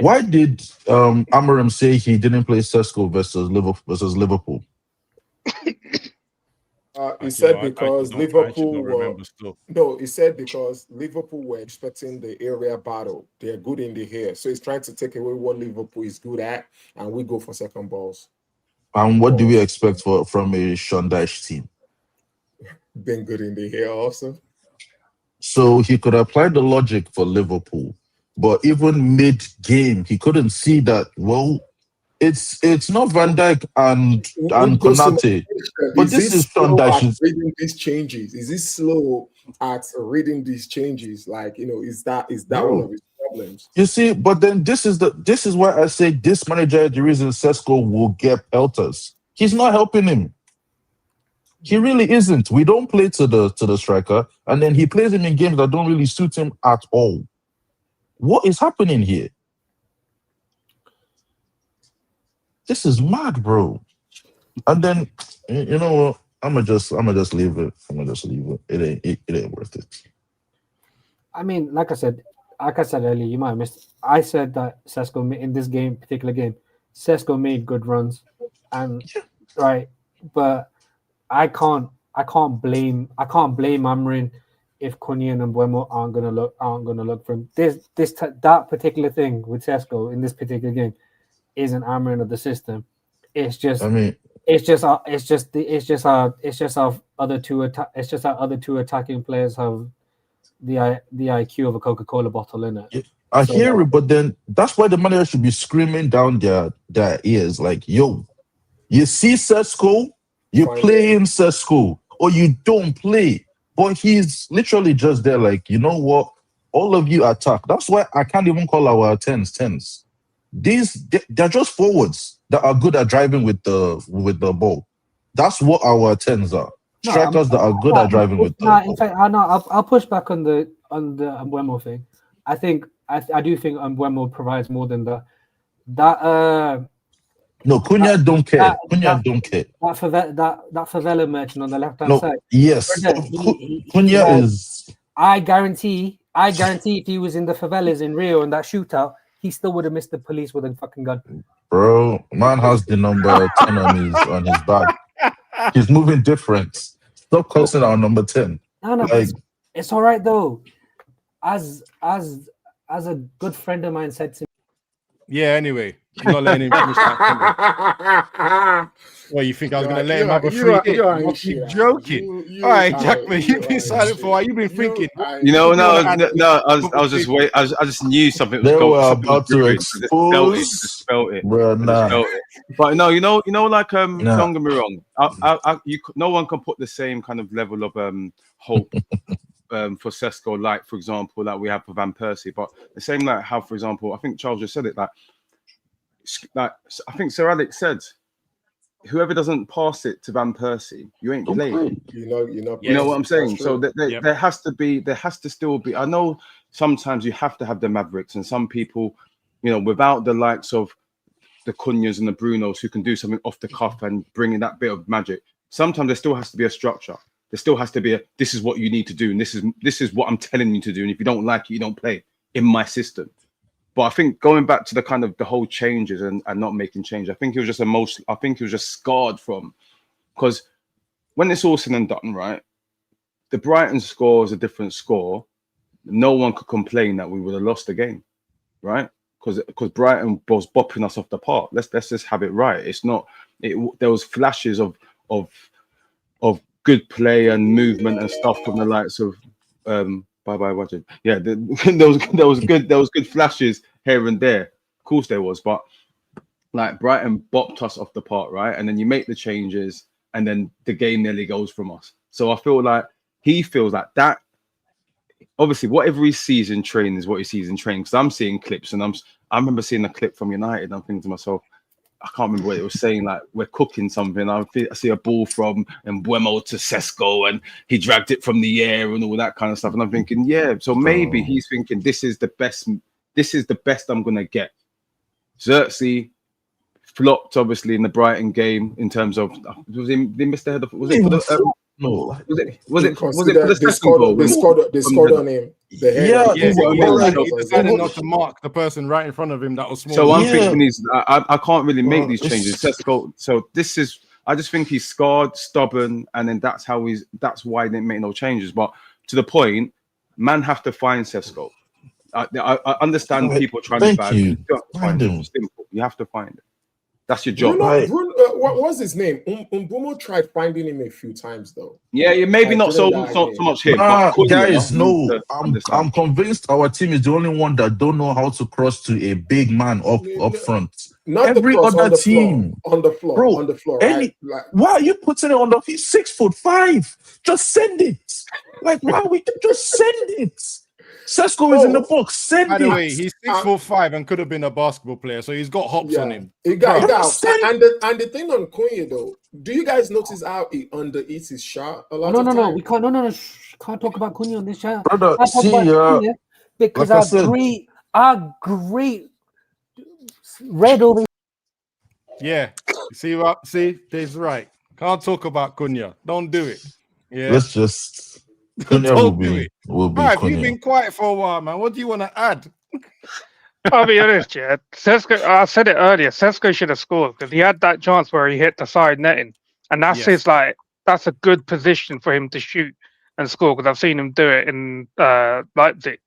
why did Amarim say he didn't play Sesko versus Liverpool? He said because Liverpool were no. He said because Liverpool were expecting the area battle. They're good in the air, so he's trying to take away what Liverpool is good at, and we go for second balls. And what do we expect from a Sean Dyche team? Been good in the air also. So he could apply the logic for Liverpool, but even mid-game, he couldn't see that. Well, it's not Van Dijk and Konate, but this is Sean Dyche. Reading these changes, is he slow at reading these changes? Like is that one of his problems? You see, but then this is why I say this manager, the reason Sesko will get pelters. He's not helping him. He really isn't. We don't play to the striker, and then he plays him in games that don't really suit him at all. What is happening here? This is mad, bro. And then you know what? I'ma just leave it. It ain't worth it. I mean, like I said earlier, you might have missed. I said that Sesko in this particular game, Sesko made good runs, and right, but I can't blame Amarin if Cunha and Mbeumo aren't gonna look for him. That particular thing with Sesko in this particular game isn't Amarin of the system. It's just our other two attacking players have the IQ of a Coca-Cola bottle in it. I hear it, but then that's why the manager should be screaming down their ears like, yo, you see Sesko, you play in Sesko, or you don't play. But he's literally just there like, you know what? All of you attack. That's why I can't even call our 10s. They're just forwards that are good at driving with the ball. That's what our 10s are. Strikers that are good at driving with the ball. In fact, I'll push back on the Mbeumo thing. I do think Mbeumo provides more than that. No, Cunha don't care. Cunha don't care. That favela merchant on the left-hand side. Yes. Cunha is... I guarantee if he was in the favelas in Rio in that shootout, he still would have missed the police with a fucking gun. Bro, man has the number 10 on his back. He's moving different. Stop cursing our number 10. No, it's all right though. As a good friend of mine said to me. Yeah, anyway. You're not letting him finish that. Well, you think I was going to let him have a free hit? You're joking. All right, Jackman, you've been silent for a while. You've been thinking. I was just waiting. I just knew something was going on. About to expose. Just felt it. Bro, nah. But no, you know, like don't get me wrong. No one can put the same kind of level of hope for Sesko, like for example, that we have for Van Persie. But the same like how, for example, I think Charles just said it. Like I think Sir Alex said, whoever doesn't pass it to Van Persie, you ain't playing. You know what I'm saying? So there has to still be. I know sometimes you have to have the Mavericks, and some people, without the likes of the Cunhas and the Brunos who can do something off the cuff and bring in that bit of magic. Sometimes there still has to be a structure. There still has to be this is what you need to do, and this is what I'm telling you to do. And if you don't like it, you don't play in my system. But I think going back to the whole changes and not making change, I think it was just scarred from, because when it's all said and done, right, the Brighton score is a different score. No one could complain that we would have lost the game, right? Because Brighton was bopping us off the park. Let's just have it right. It's not. There was flashes of of good play and movement and stuff from the likes of bye Roger. Yeah, there was good flashes here and there. Of course there was, but like Brighton bopped us off the park, right? And then you make the changes, and then the game nearly goes from us. So I feel like he feels like that. Obviously, whatever he sees in training is what he sees in training. Because I'm seeing clips, and I remember seeing a clip from United, and I'm thinking to myself, I can't remember what it was saying. Like, we're cooking something. I see a ball from Mbuemo to Sesko, and he dragged it from the air and all that kind of stuff. And I'm thinking, yeah. So maybe he's thinking this is the best. This is the best I'm gonna get. Xerxes flopped obviously in the Brighton game in terms of they missed the header. Was it for the no? Was it for the second goal? They scored on him. He decided not to mark the person right in front of him that was small. So I'm thinking I can't really make these changes. Sesko, so this is, I just think he's scarred, stubborn, and then that's why he didn't make no changes. But to the point, man have to find Sesko. I understand people trying to find him. Simple. You have to find him. That's your job. What was his name? Mbuemo tried finding him a few times though. Yeah, maybe not so much him. Guys, no, I'm convinced our team is the only one that don't know how to cross to a big man up front. Not every other team on the floor, bro, on the floor. Why are you putting it on the? He's 6'5". Just send it. Like, why we just send it? Sesko is in the box. Send it. By the way, he's 6'5" and could have been a basketball player, so he's got hops on him. He got and the thing on Cunha though, do you guys notice how he undereats his shot a lot? No, we can't. No, can't talk about Cunha on this channel. Brother, because our great red over. Yeah, see what? See, that's right. Can't talk about Cunha. Don't do it. Yeah, let's just. Cunha will be Cunha. You've been quiet for a while, man. What do you want to add? I'll be honest, yeah. Sesko, I said it earlier. Sesko should have scored because he had that chance where he hit the side netting, and that's that's a good position for him to shoot and score because I've seen him do it in Leipzig.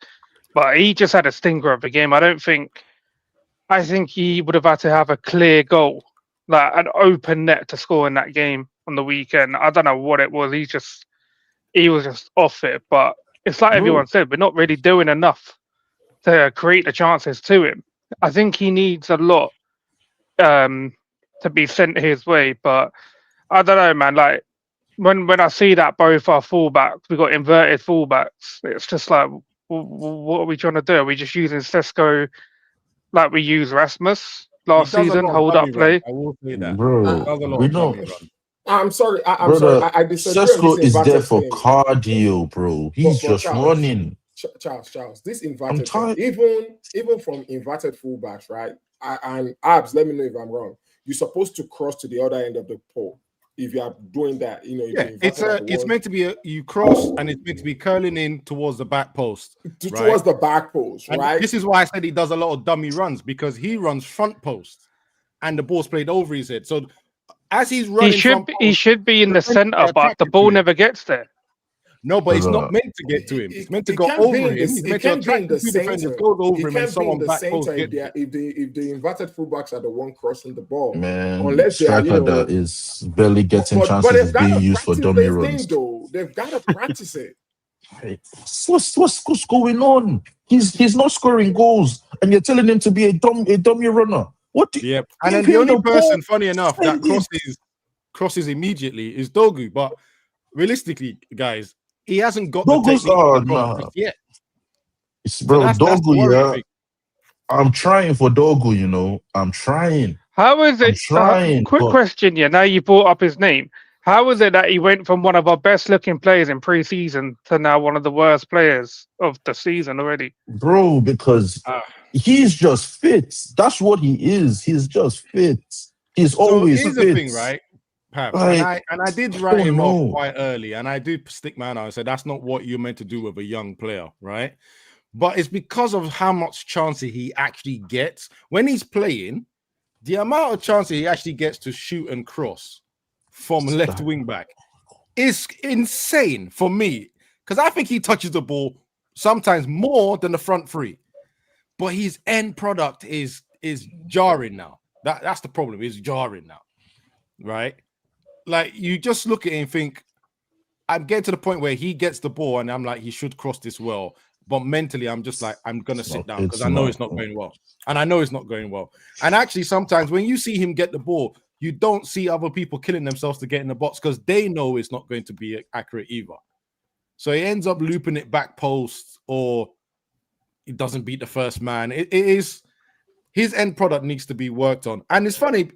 But he just had a stinker of the game. I think he would have had to have a clear goal, like an open net to score in that game on the weekend. I don't know what it was. He was just off it, but it's like everyone said, we're not really doing enough to create the chances to him. I think he needs a lot to be sent his way, but I don't know, man. Like when I see that both our fullbacks, we got inverted fullbacks. It's just like, what are we trying to do? Are we just using Sesko like we used Rasmus last season? Hold up play. I will say that, bro. We know. I'm sorry. I'm sorry. I disagree. Sesko is there for cardio, bro. He's just running. Charles, this inverted even from inverted fullbacks, right? And Abs, let me know if I'm wrong. You're supposed to cross to the other end of the pole. If you are doing that, it's meant to be you cross and it's meant to be curling in towards the back post, towards the back post, and right? This is why I said he does a lot of dummy runs because he runs front post, and the ball's played over his head. So as he's running, he should be in the center, but the ball never gets there. No, but it's not meant to get to him. It's meant to go over him. It's meant to attract the defenders, goes over him, and someone back post gets it. If the inverted fullbacks are the one crossing the ball, man, unless striker that is barely getting chances is being used for dummy runs. They've got to practice it. What's going on? He's not scoring goals, and you're telling him to be a dummy runner. What? And then the only person, funny enough, that crosses immediately is Dogu. But realistically, guys, he hasn't got Dogu's yet. Bro, Dogu, I'm trying for Dogu, I'm trying. How is it? Quick question, now you brought up his name. How is it that he went from one of our best looking players in pre-season to now one of the worst players of the season already? Bro, because he's just fit. That's what he is. He's just fit. He's always fit. The thing, right? Pap, and I did write him off quite early, and I did stick my hand out and say that's not what you're meant to do with a young player, right? But it's because of how much chances he actually gets when he's playing. The amount of chances he actually gets to shoot and cross from left wing back is insane for me because I think he touches the ball sometimes more than the front three, but his end product is jarring now. That's the problem. It's jarring now, right? like you just look at it and think, I'm getting to the point where he gets the ball and I'm like, he should cross this well. But mentally, I'm just like, I'm going to sit down because I know it's not going well. And I know it's not going well. And actually, sometimes when you see him get the ball, you don't see other people killing themselves to get in the box because they know it's not going to be accurate either. So he ends up looping it back post or he doesn't beat the first man. It is his end product needs to be worked on. And it's funny,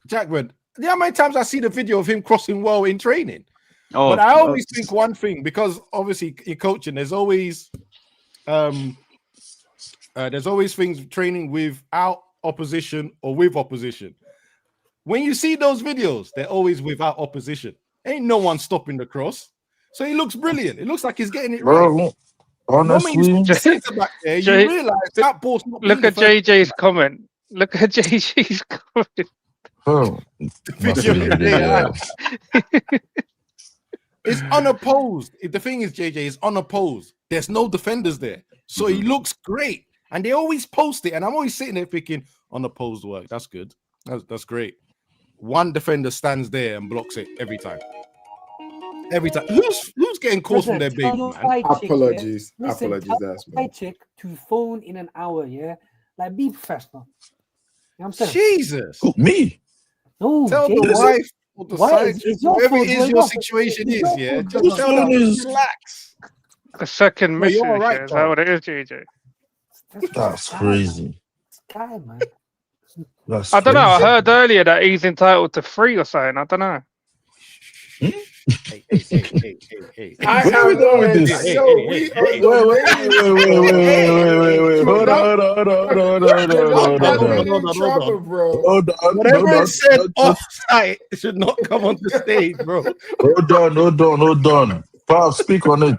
Jackman, how many times I see the video of him crossing well in training? Oh, but I always think one thing, because obviously in coaching, there's always things training without opposition or with opposition. When you see those videos, they're always without opposition. Ain't no one stopping the cross. So he looks brilliant. It looks like he's getting it right. Honestly, you back there, you realize that ball's not. Look at JJ's comment. Look at JJ's comment. It's unopposed. The thing is, JJ is unopposed. There's no defenders there. So he looks great. And they always post it. And I'm always sitting there thinking, unopposed work. That's good. That's great. One defender stands there and blocks it every time. Every time. Who's getting calls from their baby, man? Apologies. Listen, Apologies, that's me. side chick to phone in an hour, yeah? Like, be professional. You know what I'm saying? Jesus. Me? No, tell the wife or the side, whatever it is your situation is, yeah, just tell them, relax. A second message. You're right, is that what it is, JJ? That's crazy. Guy, man. I don't know. I heard earlier that he's entitled to 3 or something. I don't know. Hey. I have no idea. Wait. Hold on. Whatever it said off-site, it should not come on the stage, bro. Hold on. Pav, speak on it.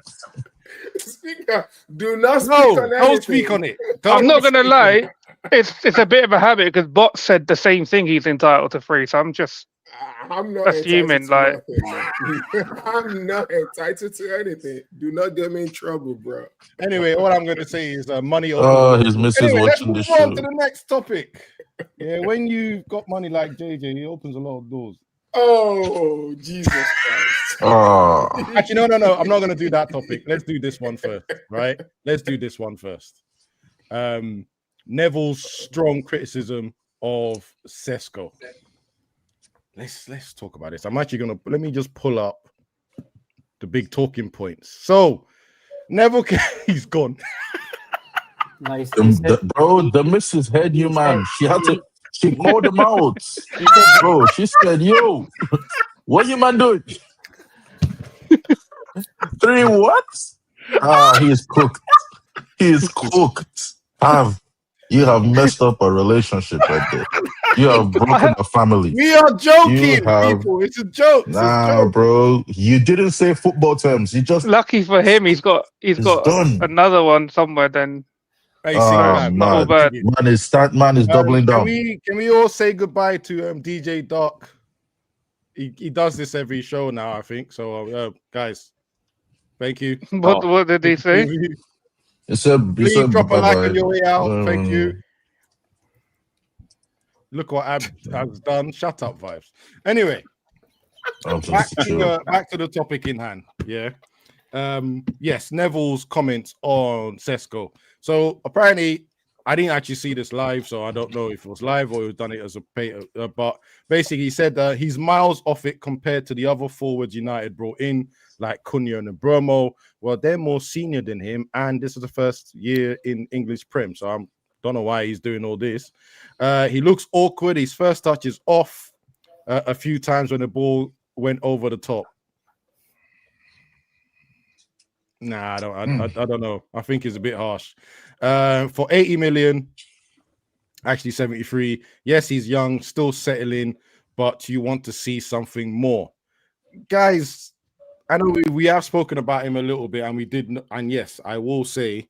Speaker, do not speak on anything. Don't speak on it. I'm not gonna lie. It's a bit of a habit because Bot said the same thing. He's entitled to 3, so I'm not assuming like I'm not entitled to anything. Do not get me in trouble, bro. Anyway, all I'm going to say is money. His missus watching the show. Let's move on to the next topic. Yeah, when you've got money like JJ, he opens a lot of doors. Oh, Jesus Christ. Actually, no. I'm not going to do that topic. Let's do this one first, right? Let's do this one first. Neville's strong criticism of Sesko. Let's talk about this. I'm actually gonna let me just pull up the big talking points. So Neville, he's gone. Nice. The missus heard you, man. She called him out. Bro, she said, yo, what you man doing? 3 what? He is cooked. He is cooked. You have messed up a relationship right there. You have broken a family. We are joking, people. It's a joke. Bro. You didn't say football terms. You just lucky for him. He's got another one somewhere. Then man is doubling down. Can we all say goodbye to DJ Dark? He does this every show now, I think. So, guys, thank you. What did he say? Please drop a like on your way out. Thank you. Look what Ab's done. Shut up, vibes. Anyway, back to the topic in hand. Yeah. Yes, Neville's comments on Sesko. So apparently, I didn't actually see this live, so I don't know if it was live or he was done it as a pay. But basically, he said that he's miles off it compared to the other forwards United brought in, like Cunha and Bromo. Well, they're more senior than him, and this is the first year in English Prem, so I don't know why he's doing all this. He looks awkward. His first touch is off a few times when the ball went over the top. Nah, I don't know. I think it's a bit harsh. For 80 million, actually 73. Yes, he's young, still settling, but you want to see something more. Guys, I know we have spoken about him a little bit, and we did. And yes, I will say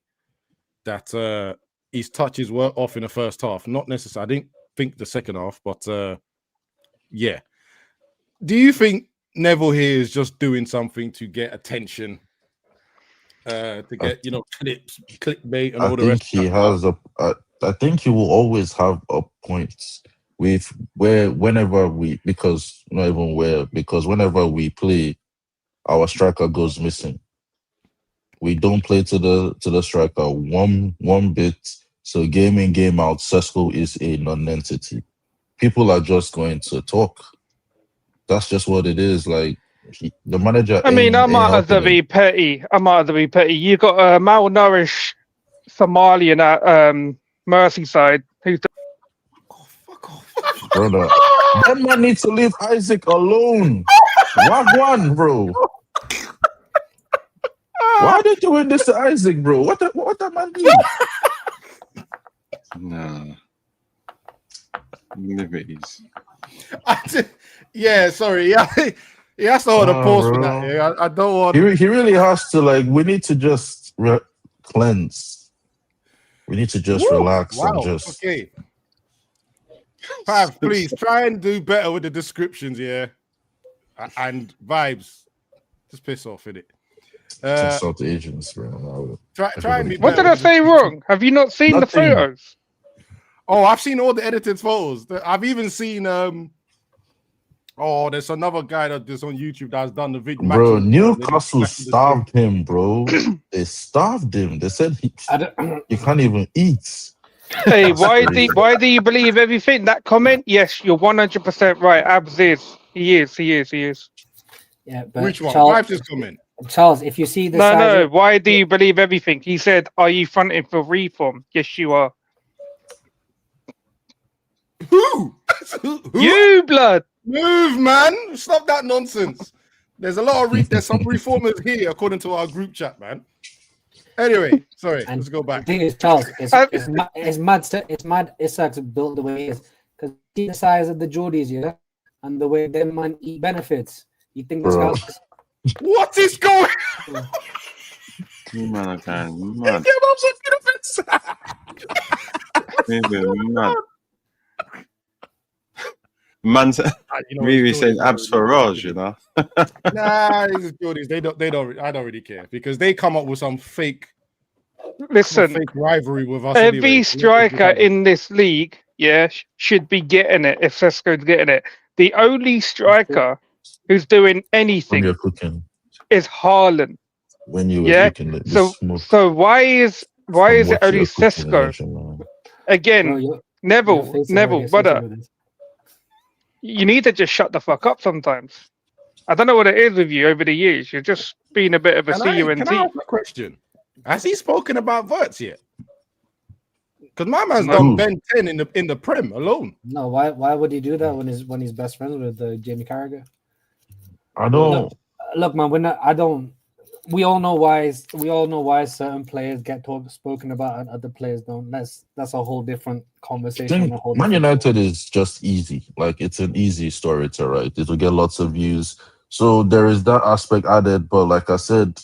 that his touches were off in the first half. Not necessarily. I didn't think the second half, but yeah. Do you think Neville here is just doing something to get attention? To get clickbait and all the rest. I think he will always have a point whenever we play, our striker goes missing. We don't play to the striker one bit. So game in, game out, Sesko is a non-entity. People are just going to talk. That's just what it is. Like the manager. I mean, I'm out of the helping him. be petty. You got a malnourished Somalian at Merseyside who's Brother. That man needs to leave Isaac alone. Wagwan, bro. Why are they doing this to Isaac, bro? What that man do? No. Liberties. Yeah, sorry. Yeah, he has to hold a pause for that. Yeah, I don't want. He really has to. Like, we need to just cleanse. We need to just relax and just. Okay. Pav, please try and do better with the descriptions, yeah, and vibes. Just piss off, innit? South Asians, bro. Try and be What better did I with say wrong? Have you not seen the photos? Oh, I've seen all the edited photos. I've even seen there's another guy that's on YouTube that's done the video. Bro, Newcastle starved him, bro. They starved him. They said you can't even eat. Hey, why do you believe everything? That comment? Yes, you're 100% right. Abs is. He is. Yeah, but which one? Charles, Wipe this comment. Charles, if you see the No. Why do you believe everything? He said, "Are you fronting for reform?" Yes, you are. Who? You blood. Move, man. Stop that nonsense. There's a lot of there's some reformers here, according to our group chat, man. Anyway, sorry. Let's go back. The thing is, Charles, it's mad. Isak's built the way he is because see the size of the Geordies, yeah, and the way them man eat benefits. You think this house? What is going? Man, Man's really saying abs for Raj, you know. Nah, these are Geordies. They don't. I don't really care because they come up with some fake. Listen, fake rivalry with us. Every anyway. striker in this league, should be getting it if Sesko's getting it. The only striker who's doing anything is Haaland. When you were cooking, so why is it only Sesko? Again, Neville, brother. You need to just shut the fuck up sometimes. I don't know what it is with you over the years. You're just being a bit of a CUNT. Can I ask a question? Has he spoken about Verts yet? Because my man's done Ben 10 in the Prem alone. No, why would he do that when he's best friends with Jamie Carragher? I don't look, man. We all know why certain players get spoken about and other players don't. That's a whole different conversation. Man United is just easy. Like, it's an easy story to write. It will get lots of views. So there is that aspect added. But like I said,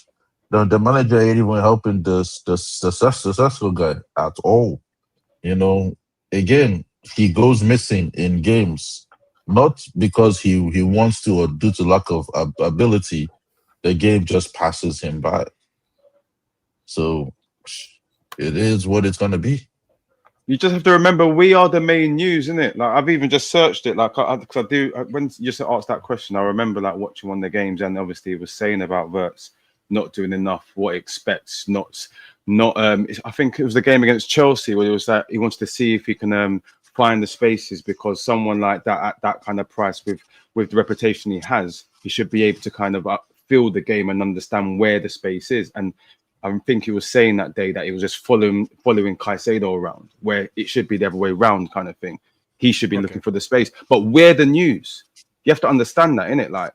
the manager ain't even helping the successful guy at all. You know, again, he goes missing in games, not because he wants to or due to lack of ability. The game just passes him by. So it is what it's going to be. You just have to remember we are the main news, isn't it? Like, I've even just searched it. Like, I do. When you just asked that question, I remember like watching one of the games, and obviously it was saying about Verts not doing enough, what he expects, not. I think it was the game against Chelsea where it was that he wants to see if he can find the spaces, because someone like that at that kind of price with the reputation he has, he should be able to kind of feel the game and understand where the space is. And I think he was saying that day that he was just following Caicedo around, where it should be the other way around kind of thing. He should be looking for the space. But we're the news. You have to understand that, innit? Like,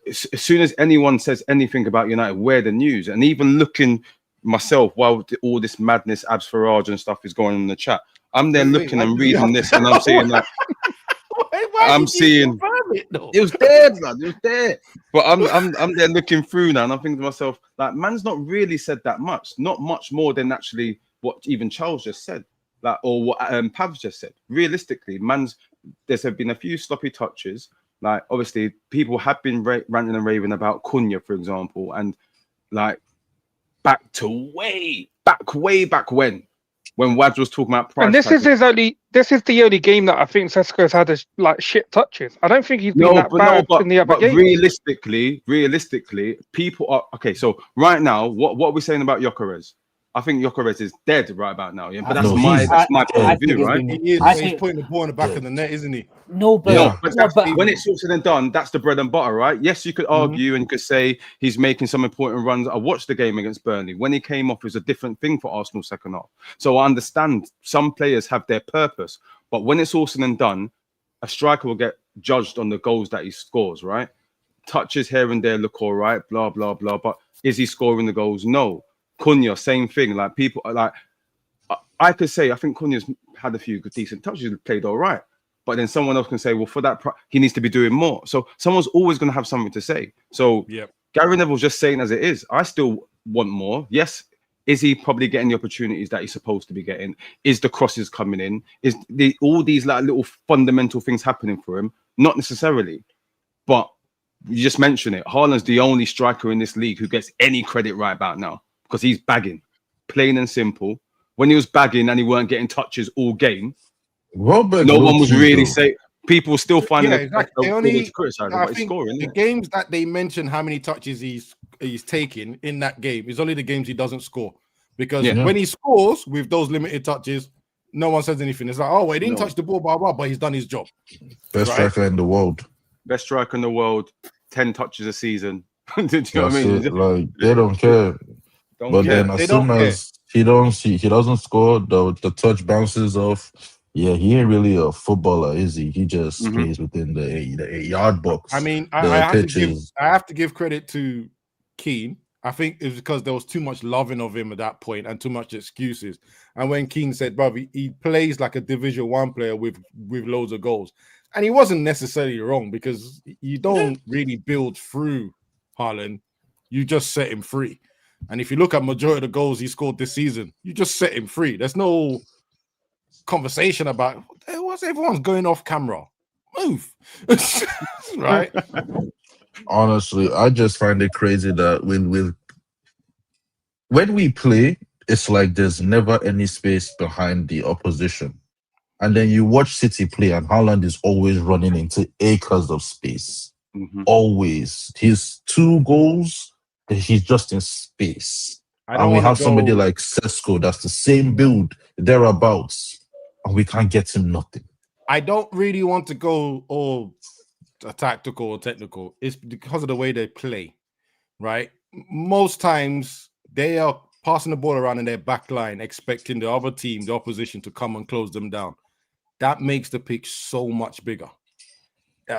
as soon as anyone says anything about United, we're the news. And even looking myself, while all this madness, Abs Farage and stuff is going on in the chat, I'm there looking and reading this, and I'm seeing like, I'm seeing it was there, blood. It was there. But I'm there looking through now, and I'm thinking to myself, like, man's not really said that much, not much more than actually what even Charles just said, like, or what Pav's just said. Realistically, there's been a few sloppy touches. Like, obviously, people have been ranting and raving about Cunha, for example, and like way back when. when Wad was talking about price. And this is tags. this is the only game that I think Sesko's had like shit touches. I don't think he's been that bad in the other but games. realistically, people are okay. So right now, what are we saying about Gyökeres? I think Gyökeres is dead right about now. Yeah, but that's my point of view, right? He's putting the ball in the back of the net, isn't he? No, but, No, but when it's all said and done, that's the bread and butter, right? Yes, you could argue and you could say he's making some important runs. I watched the game against Burnley. When he came off, it was a different thing for Arsenal second half. So I understand some players have their purpose, but when it's all said and done, a striker will get judged on the goals that he scores, right? Touches here and there look all right, blah, blah, blah. But is he scoring the goals? No. Cunha, same thing. Like people are like, I could say, I think Cunha's had a few good, decent touches, played all right. But then someone else can say, well, for that, he needs to be doing more. So someone's always going to have something to say. So Gary Neville's just saying as it is. I still want more. Yes. Is he probably getting the opportunities that he's supposed to be getting? Is the crosses coming in? Is all these like little fundamental things happening for him? Not necessarily. But you just mentioned it. Haaland's the only striker in this league who gets any credit right about now because he's bagging. Plain and simple. When he was bagging and he weren't getting touches all game, no one was really saying. People were still finding exactly. to criticize him, but he's scoring. The games that they mention how many touches he's taking in that game is only the games he doesn't score. Because when he scores with those limited touches, no one says anything. It's like, oh, well, he didn't touch the ball, blah, blah, but he's done his job. Best striker in the world. Best striker in the world, 10 touches a season. Do you know what I mean? Like, they don't care. Then as soon as he doesn't score, the touch bounces off. Yeah, he ain't really a footballer, is he? He just plays within the 8-yard box. I mean, I have to give credit to Keane. I think it's because there was too much loving of him at that point and too much excuses. And when Keane said, "Bro, he plays like a Division 1 player with loads of goals," and he wasn't necessarily wrong because you don't really build through Haaland, you just set him free. And if you look at majority of the goals he scored this season, you just set him free. There's no conversation about what's everyone's going off camera. Move, right? Honestly, I just find it crazy that when we play, it's like there's never any space behind the opposition. And then you watch City play, and Haaland is always running into acres of space. Always. His 2 goals, he's just in space. And we have somebody like Sesko that's the same build, thereabouts, and we can't get him nothing. I don't really want to go all tactical or technical. It's because of the way they play, right? Most times they are passing the ball around in their back line, expecting the other team, the opposition, to come and close them down. That makes the pitch so much bigger,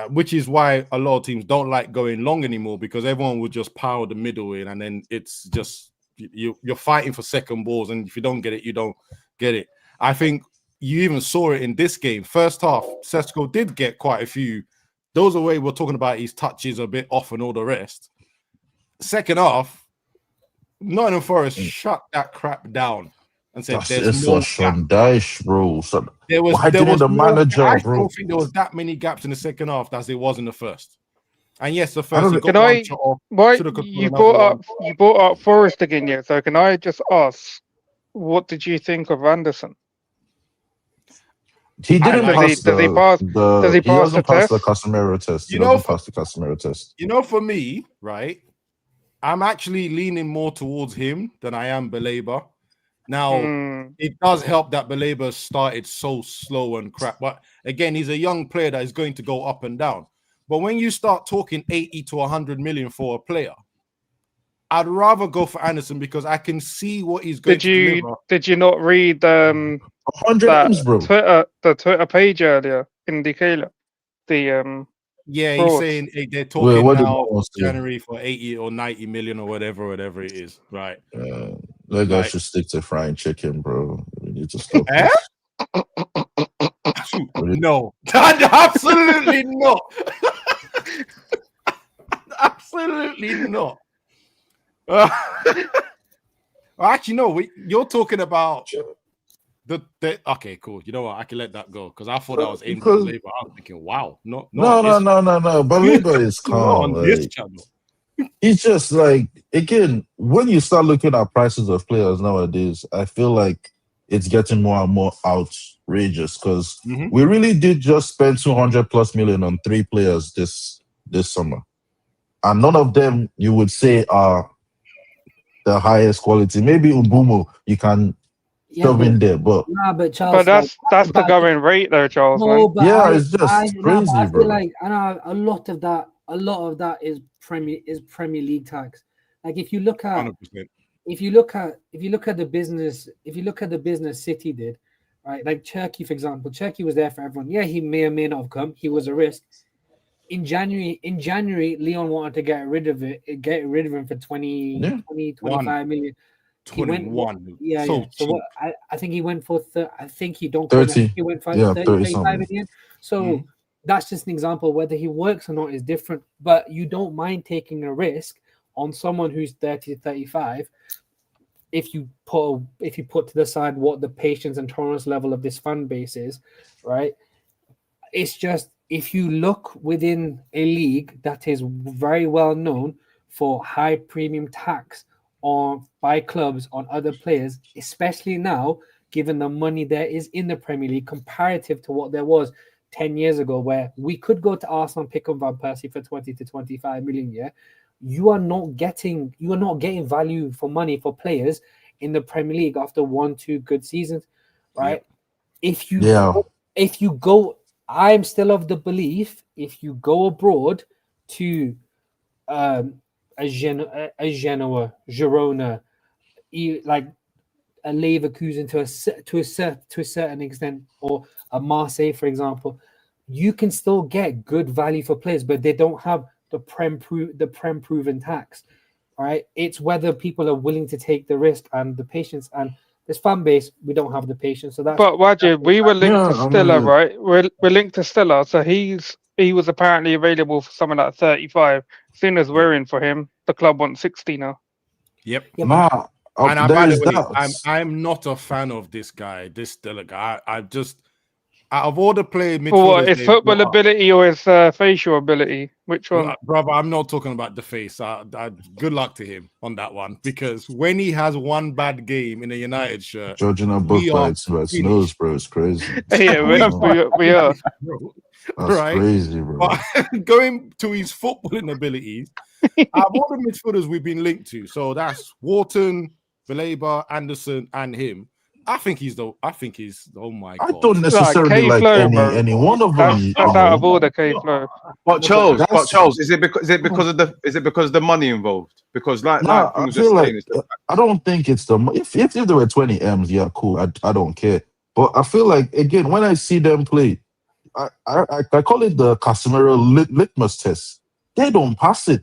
which is why a lot of teams don't like going long anymore, because everyone will just power the middle in, and then it's just you're fighting for second balls, and if you don't get it, you don't get it. I think you even saw it in this game. First half, Sesko did get quite a few. Those are where we're talking about his touches a bit off and all the rest. Second half, Nottingham Forest shut that crap down and said, "There's no Dash, bro." So I don't think there was that many gaps in the second half as there was in the first. And yes, the first. You brought up Forest again, yeah. So can I just ask, what did you think of Anderson? He didn't pass the Casemiro test. He doesn't pass the Casemiro test. You know, for me, right, I'm actually leaning more towards him than I am Baleba. Now, it does help that Baleba started so slow and crap. But again, he's a young player that is going to go up and down. But when you start talking 80 to 100 million for a player, I'd rather go for Anderson because I can see what he's going to deliver. Did you not read the Twitter page earlier in Decala? He's saying they're talking now January for 80 or 90 million or whatever it is, right? That guy should stick to frying chicken, bro. We need to stop. No, absolutely not. Absolutely not. Actually, no. You're talking about the. Okay, cool. You know what? I can let that go because I thought that was aimed at Labour. I was thinking, wow, no. But Labour is calm. On this channel. It's just like, again, when you start looking at prices of players nowadays, I feel like it's getting more and more outrageous because Mhm. we really did just spend 200+ million on 3 players this summer, and none of them you would say are the highest quality. Maybe Ubumo you can shove in there, but but But Charles, like, that's the going rate though, Charles, no, man. but yeah, it's just I crazy, feel bro. like I know a lot of that is Premier League tax. Like if you look at 100%. if you look at the business City did, right? Like Turkey, for example, Turkey was there for everyone. Yeah, he may or may not have come. He was a risk. In January, Leon wanted to get rid of him for 20, Yeah. 20 25 million. He went 21. yeah, So yeah. So cheap. what I think he went for I think he don't 30. he went for Yeah, 30, 30 35 something. in the end. So that's just an example. Whether he works or not is different, but you don't mind taking a risk on someone who's 30 to 35 if you put to the side what the patience and tolerance level of this fan base is, right? It's just if you look within a league that is very well known for high premium tax on by clubs on other players, especially now, given the money there is in the Premier League comparative to what there was 10 years ago, where we could go to Arsenal and pick up Van Persie for 20 to 25 million. Yeah, you are not getting value for money for players in the Premier League after 1-2 good seasons, right? If you go, I'm still of the belief if you go abroad to a Genoa, Girona, like a Leverkusen to a certain extent, or a Marseille, for example, you can still get good value for players, but they don't have the prem proven tax. All right, it's whether people are willing to take the risk and the patience. And this fan base, we don't have the patience. So that's. But Wajid, we were linked to Yeah, I Stella, mean, right? We're linked to Stella, so he was apparently available for something like 35. As soon as we're in for him, the club wants 60 now. Yep. nah. And There by the is way, that. I'm not a fan of this guy, this Stella guy. I just out of all the play For what? midfielders His they've football got, ability or his facial ability? Which one? brother, I'm not talking about the face. Good luck to him on that one, because when he has one bad game in a United shirt, Judging a book we by are its nose, finished. bro, it's crazy. Yeah, We we are. bro. That's Right? crazy, bro. But going to his footballing abilities, out of all the midfielders we've been linked to, so that's Wharton, Baleba, Anderson, and him. I think he's oh my I god. don't necessarily K like Flow, any bro. one of them. That's out of order, K Flow. But Charles, that's- is it because of the money involved? Because like Nah, Ping I was just feel like saying, it's the I don't think it's the if there were 20 M's, yeah, cool. I don't care. But I feel like again when I see them play, I call it the Casemiro litmus test. They don't pass it.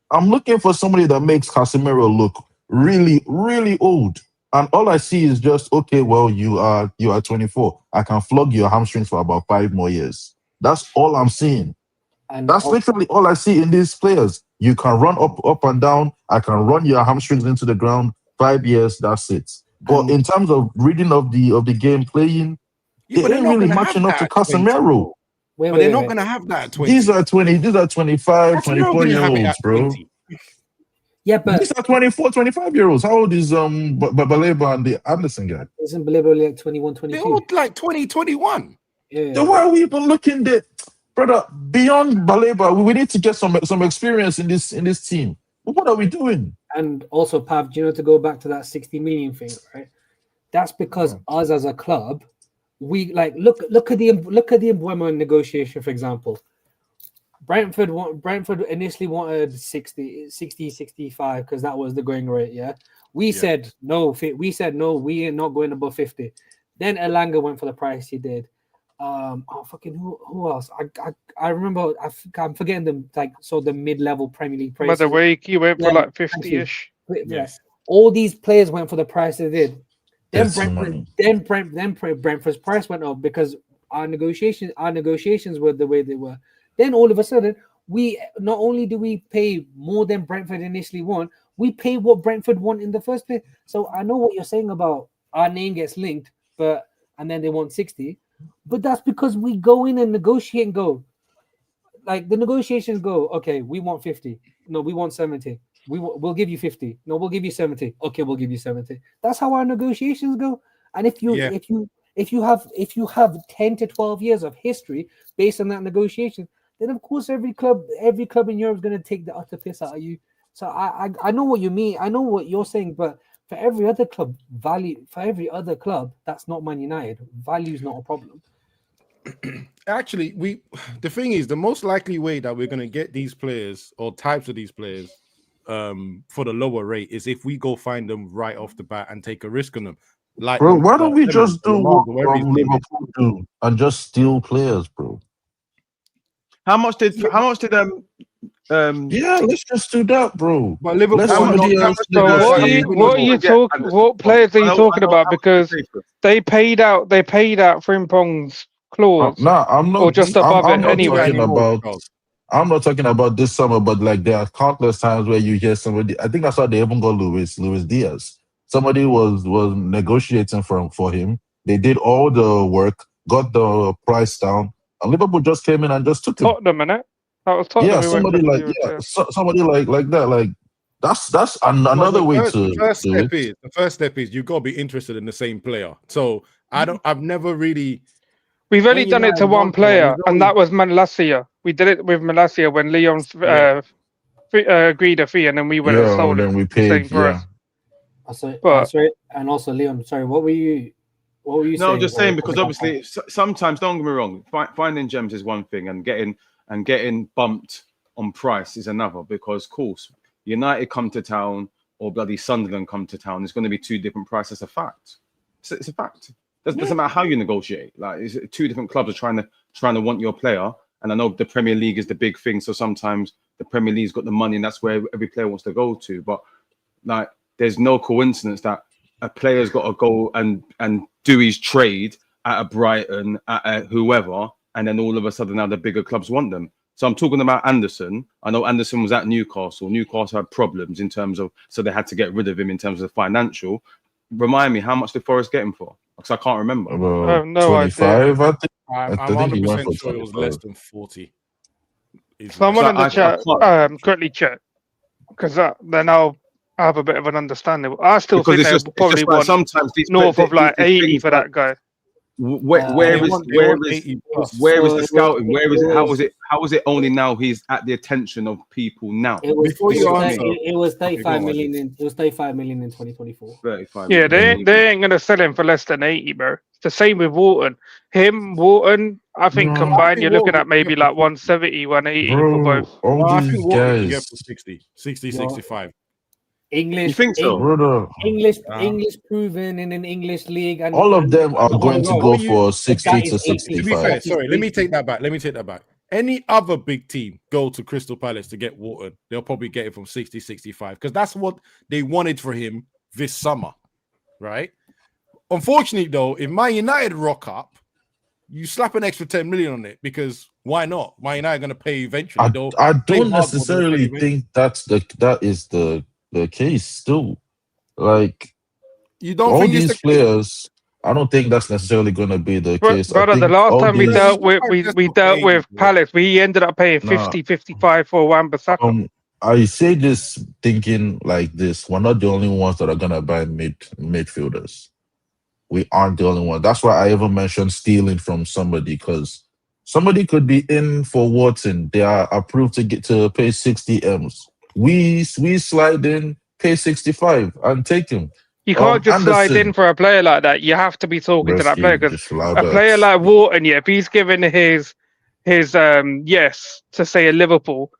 I'm looking for somebody that makes Casemiro look really, really old. And all I see is just, okay, well, you are 24. I can flog your hamstrings for about 5 more years. That's all I'm seeing. And That's literally all I see in these players. You can run up and down. I can run your hamstrings into the ground. 5 years, that's it. But in terms of reading of the game playing, Yeah, but it they're ain't not really gonna have matching up that to at 20. Casemiro. But they're not gonna have that at 20. These are 25, That's not gonna have it 24-year-olds, at bro. 20. Yeah, but These are 24, 25-year-olds. How old is Baleba and the Anderson guy? isn't Baleba like 21, They're 22? all like 20, 21. Yeah. Then why are we even looking there? Brother, beyond Baleba, we need to get some experience in this team. What are we doing? And also, Pav, do you know, to go back to that 60 million thing, right? That's because us as a club, we like look at the Mbeumo negotiation, for example. Brentford initially wanted 60, 65 because that was the going rate. Yeah, we said no. We said no. We are not going above 50. Then Elanga went for the price he did. Who else? I remember. I'm forgetting them. Like, so the mid-level Premier League prices. By the way, he went for like 50-ish. Yes. All these players went for the price they did. Then Brentford's price went up because our negotiations were the way they were. Then all of a sudden, we not only do we pay more than Brentford initially want, we pay what Brentford want in the first place. So I know what you're saying about our name gets linked, and then they want 60. But that's because we go in and negotiate and go. Like the negotiations go, okay, we want 50. No, we want 70. We'll give you 50. No, we'll give you 70. Okay, we'll give you 70. That's how our negotiations go. And if you have 10 to 12 years of history based on that negotiation, then of course every club in Europe is going to take the utter piss out of you. So I know what you mean. I know what you're saying, but for every other club, that's not Man United, value is not a problem. Actually, the thing is, the most likely way that we're going to get these players or types of these players for the lower rate is if we go find them right off the bat and take a risk on them. Like, bro, why don't we just do what whatever his name is. Liverpool do and just steal players, bro? How much did Yeah, let's just do that, bro. But Liverpool, Let somebody else So what players are you talking about? Because they paid out Frimpong's clause, nah, I'm not. or just above I'm it not anyway. I'm not talking about this summer, but like there are countless times where you hear somebody. I think that's why they even got Luis Diaz. Somebody was negotiating for him. They did all the work, got the price down, and Liverpool just came in and just took him. Tottenham, innit? That was Tottenham. Yeah, somebody like that. Like that's another way to. The first step is you've got to be interested in the same player. So I've never really. We've only done it to one player, and that was Malacia. We did it with Malacia when Leon agreed a fee, and then we went and sold then it. we paid. Sorry, and also Leon. Sorry, what were you saying? No, I'm just saying because obviously sometimes, don't get me wrong, finding gems is one thing, and getting bumped on price is another. Because, of course, United come to town or bloody Sunderland come to town, it's going to be two different prices. It's a fact. It's a fact. Doesn't matter how you negotiate. Like, it's two different clubs are trying to want your player. And I know the Premier League is the big thing, so sometimes the Premier League's got the money, and that's where every player wants to go to. But like, there's no coincidence that a player's got to go and do his trade at a Brighton, at a whoever, and then all of a sudden now the bigger clubs want them. So I'm talking about Anderson. I know Anderson was at Newcastle. Newcastle had problems in terms of, so they had to get rid of him in terms of financial. Remind me, how much did Forest get him for? Because I can't remember. No 25, idea. I I'm think he went 100% for sure it was less than 40. Someone in the chat quickly check, because then I'll have a bit of an understanding. I still think they'll probably want sometimes north of like 80 for that guy. Where is the scouting? Where is it? How is it only now he's at the attention of people now? It was 35 million. It was 35 million in 2024. 35. Yeah, they ain't gonna sell him for less than 80, bro. It's the same with Wharton. Wharton, I think combined, you're looking at maybe like 170, 180 for both. I think Wharton can get for 60, 65. English, you think so, brother? English proven in an English league, and all of them are going to go for 60 to 65. To be fair, sorry, let me take that back. Any other big team go to Crystal Palace to get Wharton, they'll probably get it from 60, 65, because that's what they wanted for him this summer, right? Unfortunately, though, if Man United rock up, you slap an extra 10 million on it, because why not? Man United are going to pay eventually. I don't necessarily think that is the case still. Like, you don't all think these players, I don't think that's necessarily going to be the case. Brother, the last time we dealt with Palace, we ended up paying 50, 55 for Wan-Bissaka. I say this thinking like this: we're not the only ones that are going to buy midfielders. We aren't the only one. That's why I even mentioned stealing from somebody, because somebody could be in for Wharton. They are approved to pay 60 M's. We slide in, pay 65, and take him. You can't just slide in for a player like that. You have to be talking to that player, because a player like Wharton, if he's given his yes to say a Liverpool,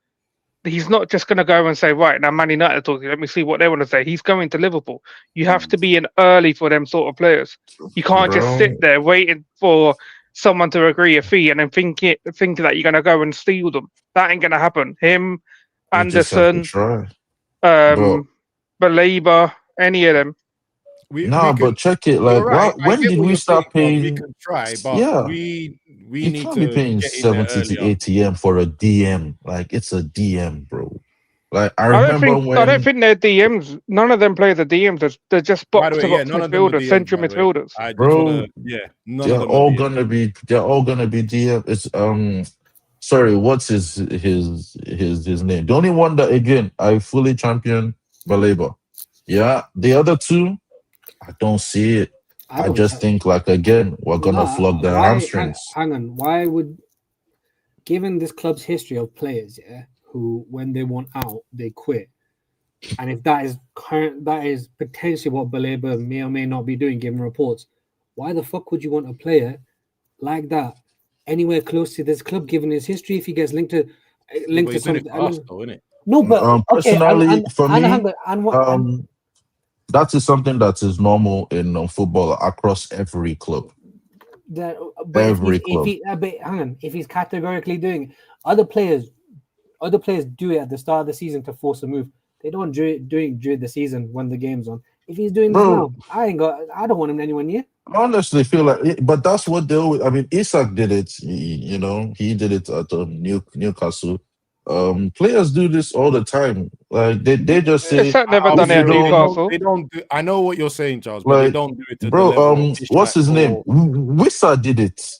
he's not just going to go and say, right, now Man United are talking, let me see what they want to say. He's going to Liverpool. You have to be in early for them sort of players. You can't just sit there waiting for someone to agree a fee and then think that you're going to go and steal them. That ain't going to happen. Him, Anderson, Baleba, any of them. But check it. Like, right. when did we start paying? We can try, but we need can't to be paying 70 to 80 M for a DM. Like, it's a DM, bro. Like, I don't think they're DMs. None of them play the DMs. They're just box to box midfielders, central midfielders. They're all gonna be DM. It's sorry, what's his name? The only one that, again, I fully champion Baleba. Yeah, the other two, I don't see it. I just think, like, again, we're gonna flog their hamstrings. Hang on. Why would, given this club's history of players, who when they want out they quit, and if that is potentially what Baleba may or may not be doing, given reports, why the fuck would you want a player like that anywhere close to this club, given his history? If he gets linked to something, no, but personally, for me, that is something that is normal in football across every club. If he's categorically doing it, other players do it at the start of the season to force a move. They don't do it during the season when the game's on. If he's doing this now, I don't want him anywhere near. I honestly feel like, but that's what they always. I mean, Isak did it. He did it at Newcastle. Players do this all the time. Like they just say, Isak never done it at Newcastle. They don't do. I know what you're saying, Charles, but like, they don't do it. To bro, the level what's his name? Wissa did it.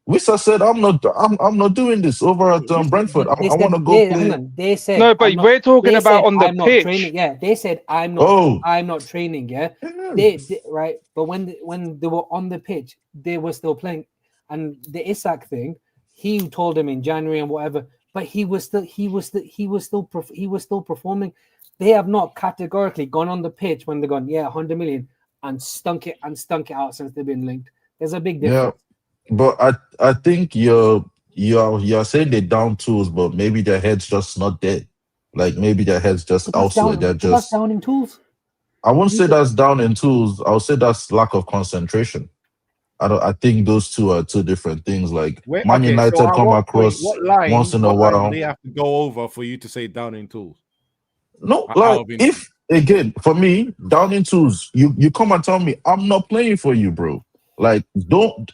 Wissa said, "I'm not doing this over at Brentford. I want to go play." They said no, but we're talking about on the pitch. Training. Yeah, they said I'm not training. Yeah, they right. But when they were on the pitch, they were still playing. And the Isak thing, he told him in January and whatever. But he was still performing. They have not categorically gone on the pitch when they're gone, 100 million, and stunk it out since they've been linked. There's a big difference. Yeah, but I think you're saying they're down tools, but maybe their head's just not there. Like maybe their head's just elsewhere. They're just that's down in tools. I won't say that's down in tools. I'll say that's lack of concentration. I think those two are two different things. Like Man United come across once in a while. They have to go over for you to say down in tools. No, like if again for me, down in tools, you come and tell me I'm not playing for you, bro. Like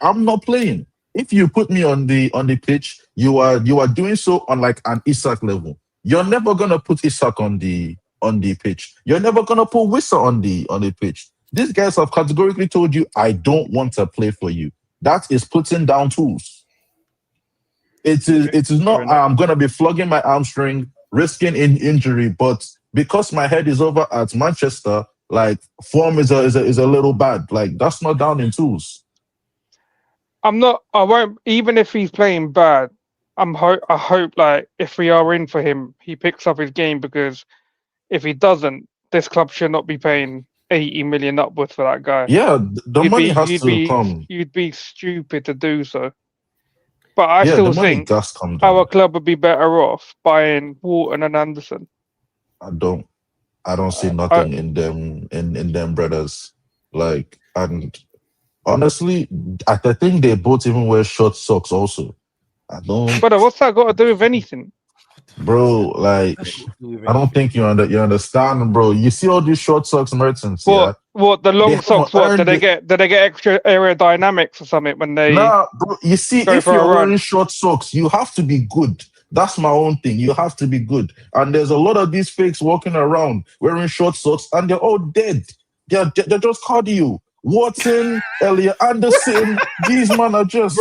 I'm not playing. If you put me on the pitch, you are doing so on like an Isak level. You're never gonna put Isak on the pitch. You're never gonna put Wissa on the pitch. These guys have categorically told you, I don't want to play for you. That is putting down tools. It is not, I'm going to be flogging my hamstring, risking injury, but because my head is over at Manchester, like, form is a little bad. Like, that's not down in tools. I won't, even if he's playing bad, I hope, like, if we are in for him, he picks up his game, because if he doesn't, this club should not be paying 80 million upwards for that guy. Yeah, the money has to come. You'd be stupid to do so. But I still think our club would be better off buying Wharton and Anderson. I don't see nothing in them brothers. Like, and honestly, I think they both even wear short socks also. But what's that got to do with anything? Bro, like, I don't think you understand, bro. You see all these short socks merchants. What the long socks? What did they get? Did they get extra aerodynamics or something when they? Nah, bro. You see, if you're wearing short socks, you have to be good. That's my own thing. You have to be good. And there's a lot of these fakes walking around wearing short socks, and they're all dead. They're just cardio. Watson, Elliot Anderson, these men are just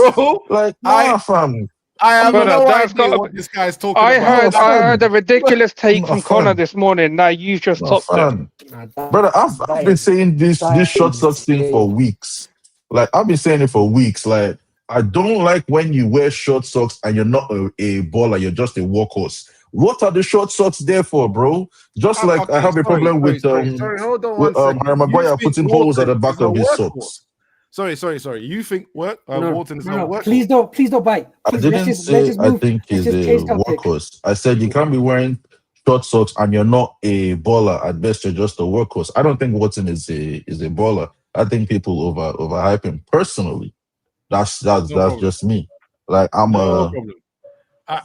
like, fam. I have no idea what this guy's talking about. I heard a ridiculous take from Connor this morning. Now you just topped it. Brother, I've been saying this short socks thing for weeks. Like, I've been saying it for weeks. Like, I don't like when you wear short socks and you're not a baller, you're just a workhorse. What are the short socks there for, bro? Just like I have a problem with Harry Maguire putting holes at the back of his socks. Sorry. You think what? Wharton is not working? Please don't bite. I didn't say I think he's a workhorse. I said you can't be wearing short socks and you're not a baller. At best, you're just a workhorse. I don't think Wharton is a baller. I think people overhype him. Personally, that's just me. Like, I'm problem. I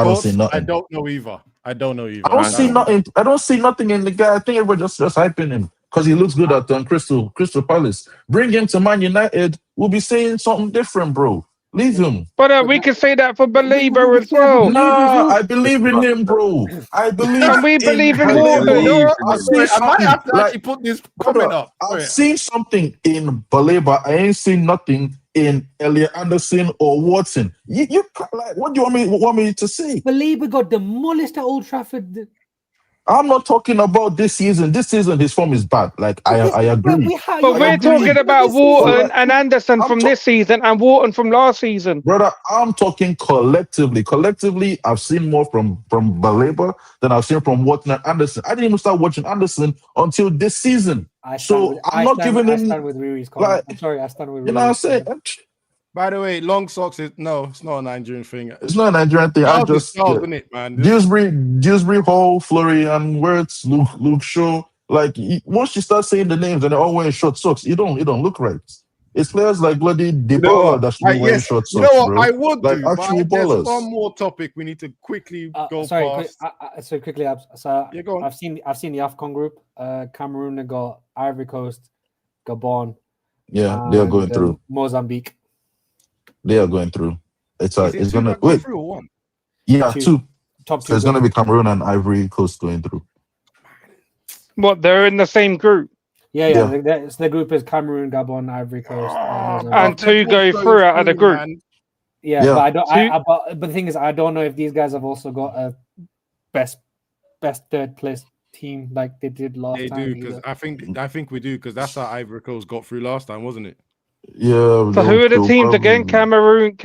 don't see nothing. I don't know either. I don't see nothing in the guy. I think everyone just hyping him because he looks good at Crystal Palace. Bring him to Man United, we'll be saying something different, bro. Leave him. But we can say that for Believer as well. Nah, I believe in him, bro. I believe. And we believe in Wharton. I might have to actually put this comment up. I've seen something in Baleba. I ain't seen nothing in Elliot Anderson or Watson. You like, what do you want me to say? Baleba got demolished at Old Trafford. I'm not talking about this season. This season, his form is bad. Like I agree. But we're talking about Wharton and Anderson from this season and Wharton from last season. Brother, I'm talking collectively. Collectively, I've seen more from Baleba than I've seen from Wharton and Anderson. I didn't even start watching Anderson until this season. I'm not giving him. I stand with Riri's comment. Like, I'm sorry, I stand with Riri. You know what I'm saying? By the way, long socks is it's not a Nigerian thing. It's not a Nigerian thing. I just isn't it, man? Dewsbury Hall, Florian Wirtz, Luke Shaw. Like once you start saying the names and they're all wearing short socks, it don't look right. It's players like bloody Dybala that should be wearing short socks. You know what? Bro. I would like do, actual but there's ballers. one more topic we need to quickly go past. Quickly. Go on. I've seen the AFCON group. Cameroon have got Ivory Coast, Gabon. Yeah, they are going through. Mozambique. They are going through. It's gonna wait. Through or one? Yeah, two. Top two. So it's gonna be Cameroon and Ivory Coast going through. What? They're in the same group. Yeah. The group is Cameroon, Gabon, Ivory Coast, and two go through out of the group. Yeah, but I don't. But the thing is, I don't know if these guys have also got a best third place team like they did last time. They do because I think we do because that's how Ivory Coast got through last time, wasn't it? Yeah. So who are the teams again? Cameroon,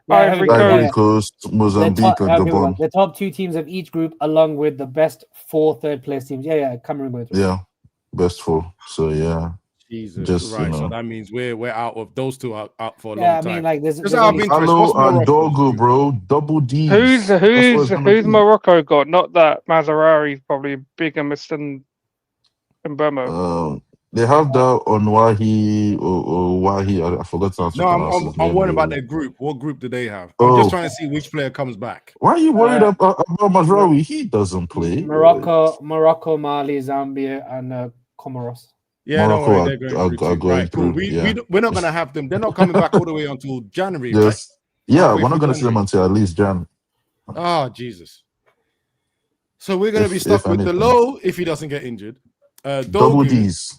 Ivory Coast, Mozambique, and Gabon. The top two teams of each group, along with the best 4 third place teams. Yeah, Cameroon going through. Yeah, best 4. So yeah. Jesus, just, right? You know. So that means we're out of those two are out for a long time. I mean, like there's Hello and Dogo, bro. Double D. Who's Morocco got? Not that Mazarari's probably bigger than Mbemo. They have that on Wahi or Wahi. I forgot to answer. No, I'm worried about their group. What group do they have? I'm just trying to see which player comes back. Why are you worried about Mazraoui? He doesn't play. Morocco, Mali, Zambia, and Comoros. Yeah, Morocco they're going through. We're not going to have them. They're not coming back all the way until January. Yes. Right? Yeah, we're not going to see them until at least Jan. Oh, Jesus. So we're going to be stuck with the low if he doesn't get injured. Double D's.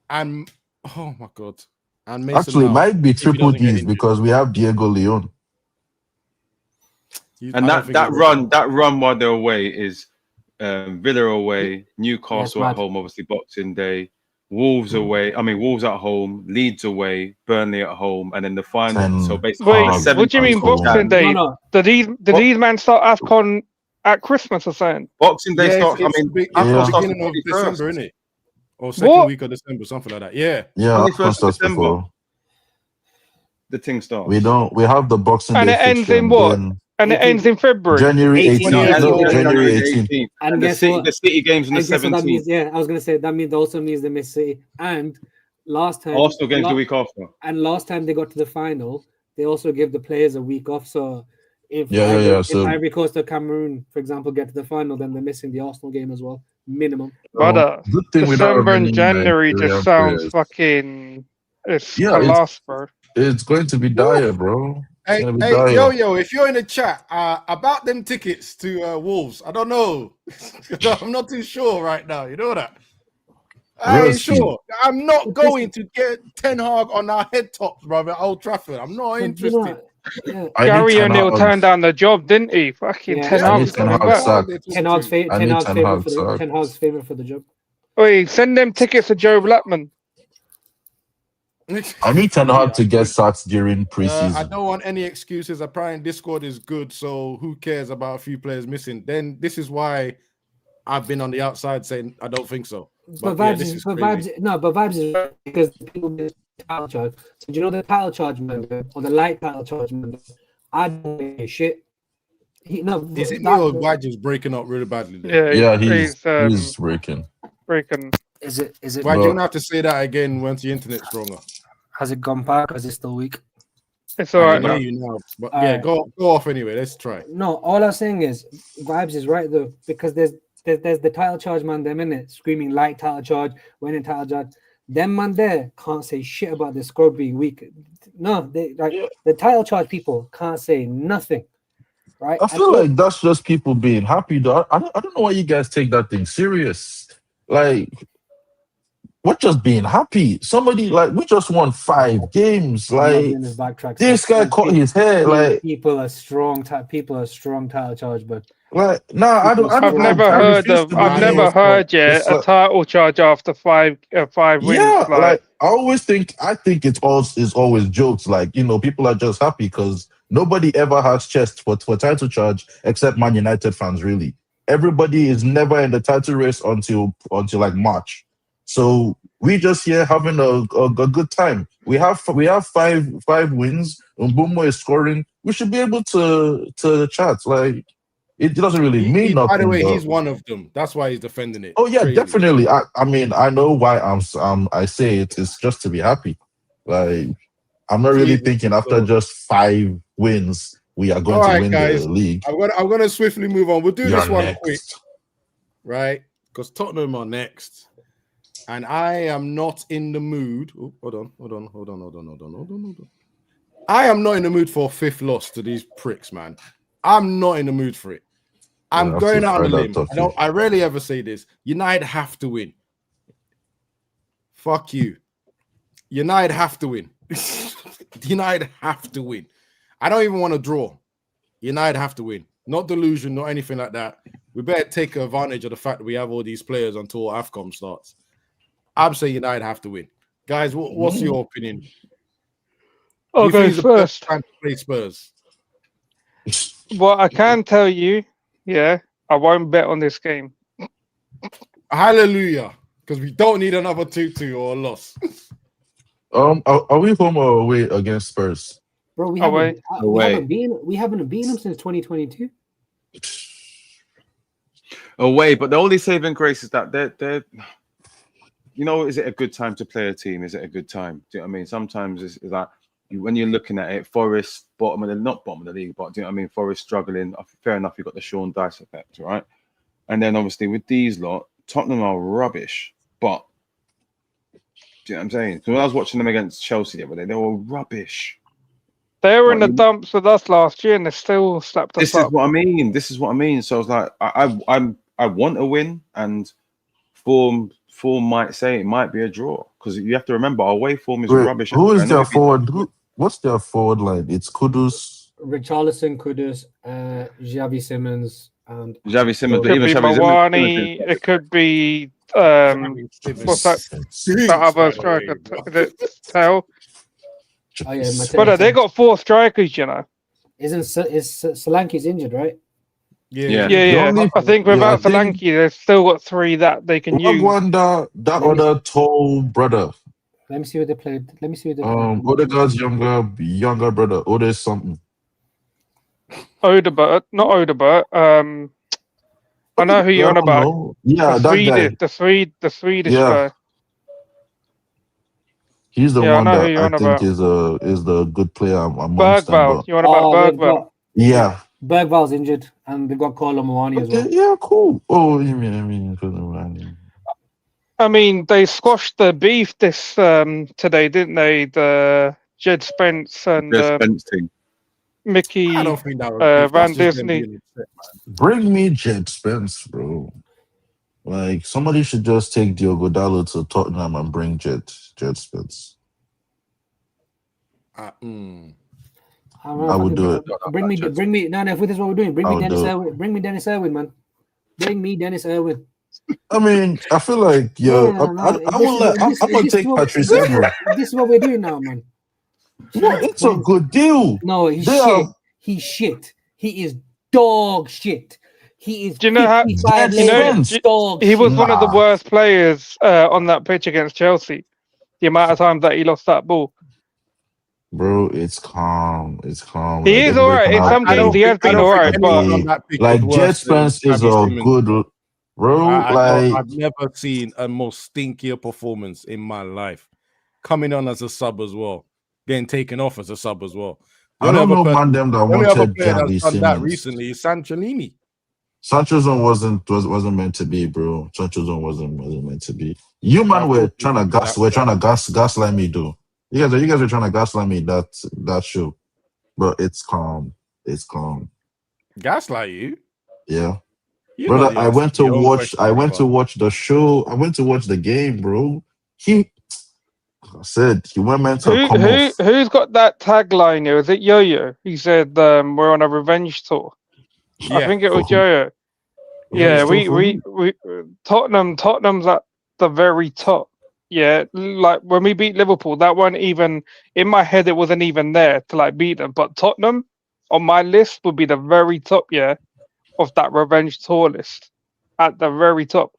And oh my God. And Mason actually, it might be triple D's because we have Diego Leon. And that run while they're away is Villa away, Newcastle at home, obviously Boxing Day, Wolves away. I mean Wolves at home, Leeds away, Burnley at home, and then the final. So basically, what do you mean Boxing Day? No. Did these men start AFCON at Christmas or something? Boxing Day starts. I mean, beginning of December, isn't it? Or second week of December, something like that. Yeah. Yeah, December. The thing starts. We have the Boxing Day. And it ends in what? And it ends in February. January 18th. January 18th. And the City games in the 17th. Yeah, I was going to say that also means they miss City. And last time Arsenal games the week after. And last time they got to the final, they also gave the players a week off. So if Ivory Coast or Cameroon, for example, get to the final, then they're missing the Arsenal game as well. Minimum. Brother, December and January just sounds fucking lost, bro. It's going to be dire, bro. Hey, yo, if you're in the chat about them tickets to Wolves, I don't know. I'm not too sure right now. You know that? I ain't sure. I'm not going to get Ten Hag on our head tops, brother, at Old Trafford. I'm not interested. Gary O'Neill turned down the job, didn't he? Fucking Ten Hag's coming back. Ten Hag's favorite for the job. Wait, send them tickets to Joe Blackman. I need Ten Hag to get sacked during preseason. I don't want any excuses. Apparently, Discord is good, so who cares about a few players missing? Then this is why I've been on the outside saying I don't think so. But vibes is right because people miss title charge. So do you know the title charge member or the light title charge member? I don't give a shit. Is it me or why just breaking up really badly? Yeah, he's breaking. Is it? Why do you have to say that again once the internet's stronger? Has it gone back? Or is it still weak? It's all right now. But yeah, go off anyway. Let's try. No, all I'm saying is vibes is right though because there's the title charge man them in it screaming light title charge, winning title charge. Them man there can't say shit about the squad being weak. No, the title charge people can't say nothing. Right? I feel like that's just people being happy though. I don't know why you guys take that thing serious. Like we're just being happy. Somebody like we just won 5 games. I'm not Like doing this backtrack this stuff. guy caught his hair. Like People are strong. People are strong title charge, but nah, I don't. I've never I heard refuse of. to I've believe. never heard yet It's a like, title charge after five wins. yeah, Like I always think. I think it's always jokes. Like people are just happy because nobody ever has chest for title charge except Man United fans. Really, everybody is never in the title race until like March. So we just here having a good time. We have 5 wins. Mbeumo is scoring. We should be able to chat. Like it doesn't really mean nothing. By the way, though. he's one of them. That's why he's defending it. Oh yeah, Crazy. definitely. I mean, I know why I say it is just to be happy. Like I'm not really thinking after just 5 wins we are going to win guys, the league. I'm gonna swiftly move on. We'll do You're this one next. quick, right? Because Tottenham are next, and I am not in the mood. Oh, hold on. I am not in the mood for a 5th loss to these pricks, man. I'm not in the mood for it. I'm going out on a limb. I rarely ever say this. United have to win. Fuck you. United have to win. United have to win. I don't even want to draw. United have to win. Not delusion, not anything like that. We better take advantage of the fact that we have all these players until AFCON starts. I'm saying United have to win. Guys, what's your opinion? I'll go first. Time to play Spurs. Well, I can tell you, yeah, I won't bet on this game. Hallelujah. Because we don't need another 2-2 or a loss. Are we home or away against Spurs? bro, we Away. haven't beaten them since 2022. Away, but the only saving grace is that they're is it a good time to play a team? Is it a good time? Do you know what I mean? Sometimes it's like when you're looking at it, Forest not bottom of the league, but do you know what I mean? Forest struggling. Fair enough, you've got the Sean Dice effect, right? And then obviously with these lot, Tottenham are rubbish. But do you know what I'm saying? So when I was watching them against Chelsea the other day, they were rubbish. They were in the dumps with us last year, and they still slapped us This up. is what I mean. This is what I mean. So I was like, I want a win, and form might say it might be a draw because you have to remember our away form is rubbish. Who is their forward? What's their forward line? It's Kudus, Richarlison, Kudus, Xavi Simons, and Xavi Simons. It could be Mawani. It could be what's that other striker? Tell. Oh yeah, But they got 4 strikers, you know. Is Solanke's injured, right? Yeah. I think without Solanke, they've still got 3 that they can use. That other tall brother. Let me see what they played. Odegaard's younger brother. Ode something. Odebert, not Odebert. I know who you're on about. Yeah, that guy. The Swedish guy. He's the one that I think is the good player amongst them. You want about Bergvall? Yeah. Bergvall's injured, and they've got Kolo Muani as well. Yeah, cool. Oh, you mean I mean, they squashed the beef this today, didn't they? The Jed Spence and team. Mickey I don't think that was Van Disney. Bring me Jed Spence, bro. Like somebody should just take Diogo Dalot to Tottenham and bring Jed Spence. I would do it. Bring me. No, if this is what we're doing, bring me Dennis Irwin. Bring me Dennis Irwin, man. Bring me Dennis Irwin. I mean, I feel like I'm gonna take Patrice Evra. This is what we're doing now, man. No, it's a good deal. No, he's shit. He's shit. He is dog shit. He is. Do you know how? He was one of the worst players on that pitch against Chelsea. The amount of times that he lost that ball. Bro, it's calm. It's calm. He is alright. In some games, he has been alright, but like Jed Spence is a good. Bro, I've never seen a more stinkier performance in my life. Coming on as a sub as well, getting taken off as a sub as well. I don't know man them that wanted Xavi Simons. That recently is Sanchellini. Sancho's one wasn't meant to be, bro. Sancho's one wasn't meant to be. You man were trying to gaslight me, though. You guys are trying to gaslight me that show, but it's calm. It's calm. Gaslight you? Yeah. Brother, I went to watch the show. I went to watch the game, bro. I said he went mental. Come off. Who's got that tagline here? Is it Yo-Yo? He said we're on a revenge tour. I Yeah. think it For was who? Yo-Yo. Yeah, Revenge tour for we Tottenham's at the very top. Yeah, like when we beat Liverpool, that one even in my head it wasn't even there to like beat them. But Tottenham on my list would be the very top, yeah, of that revenge tour list. At the very top.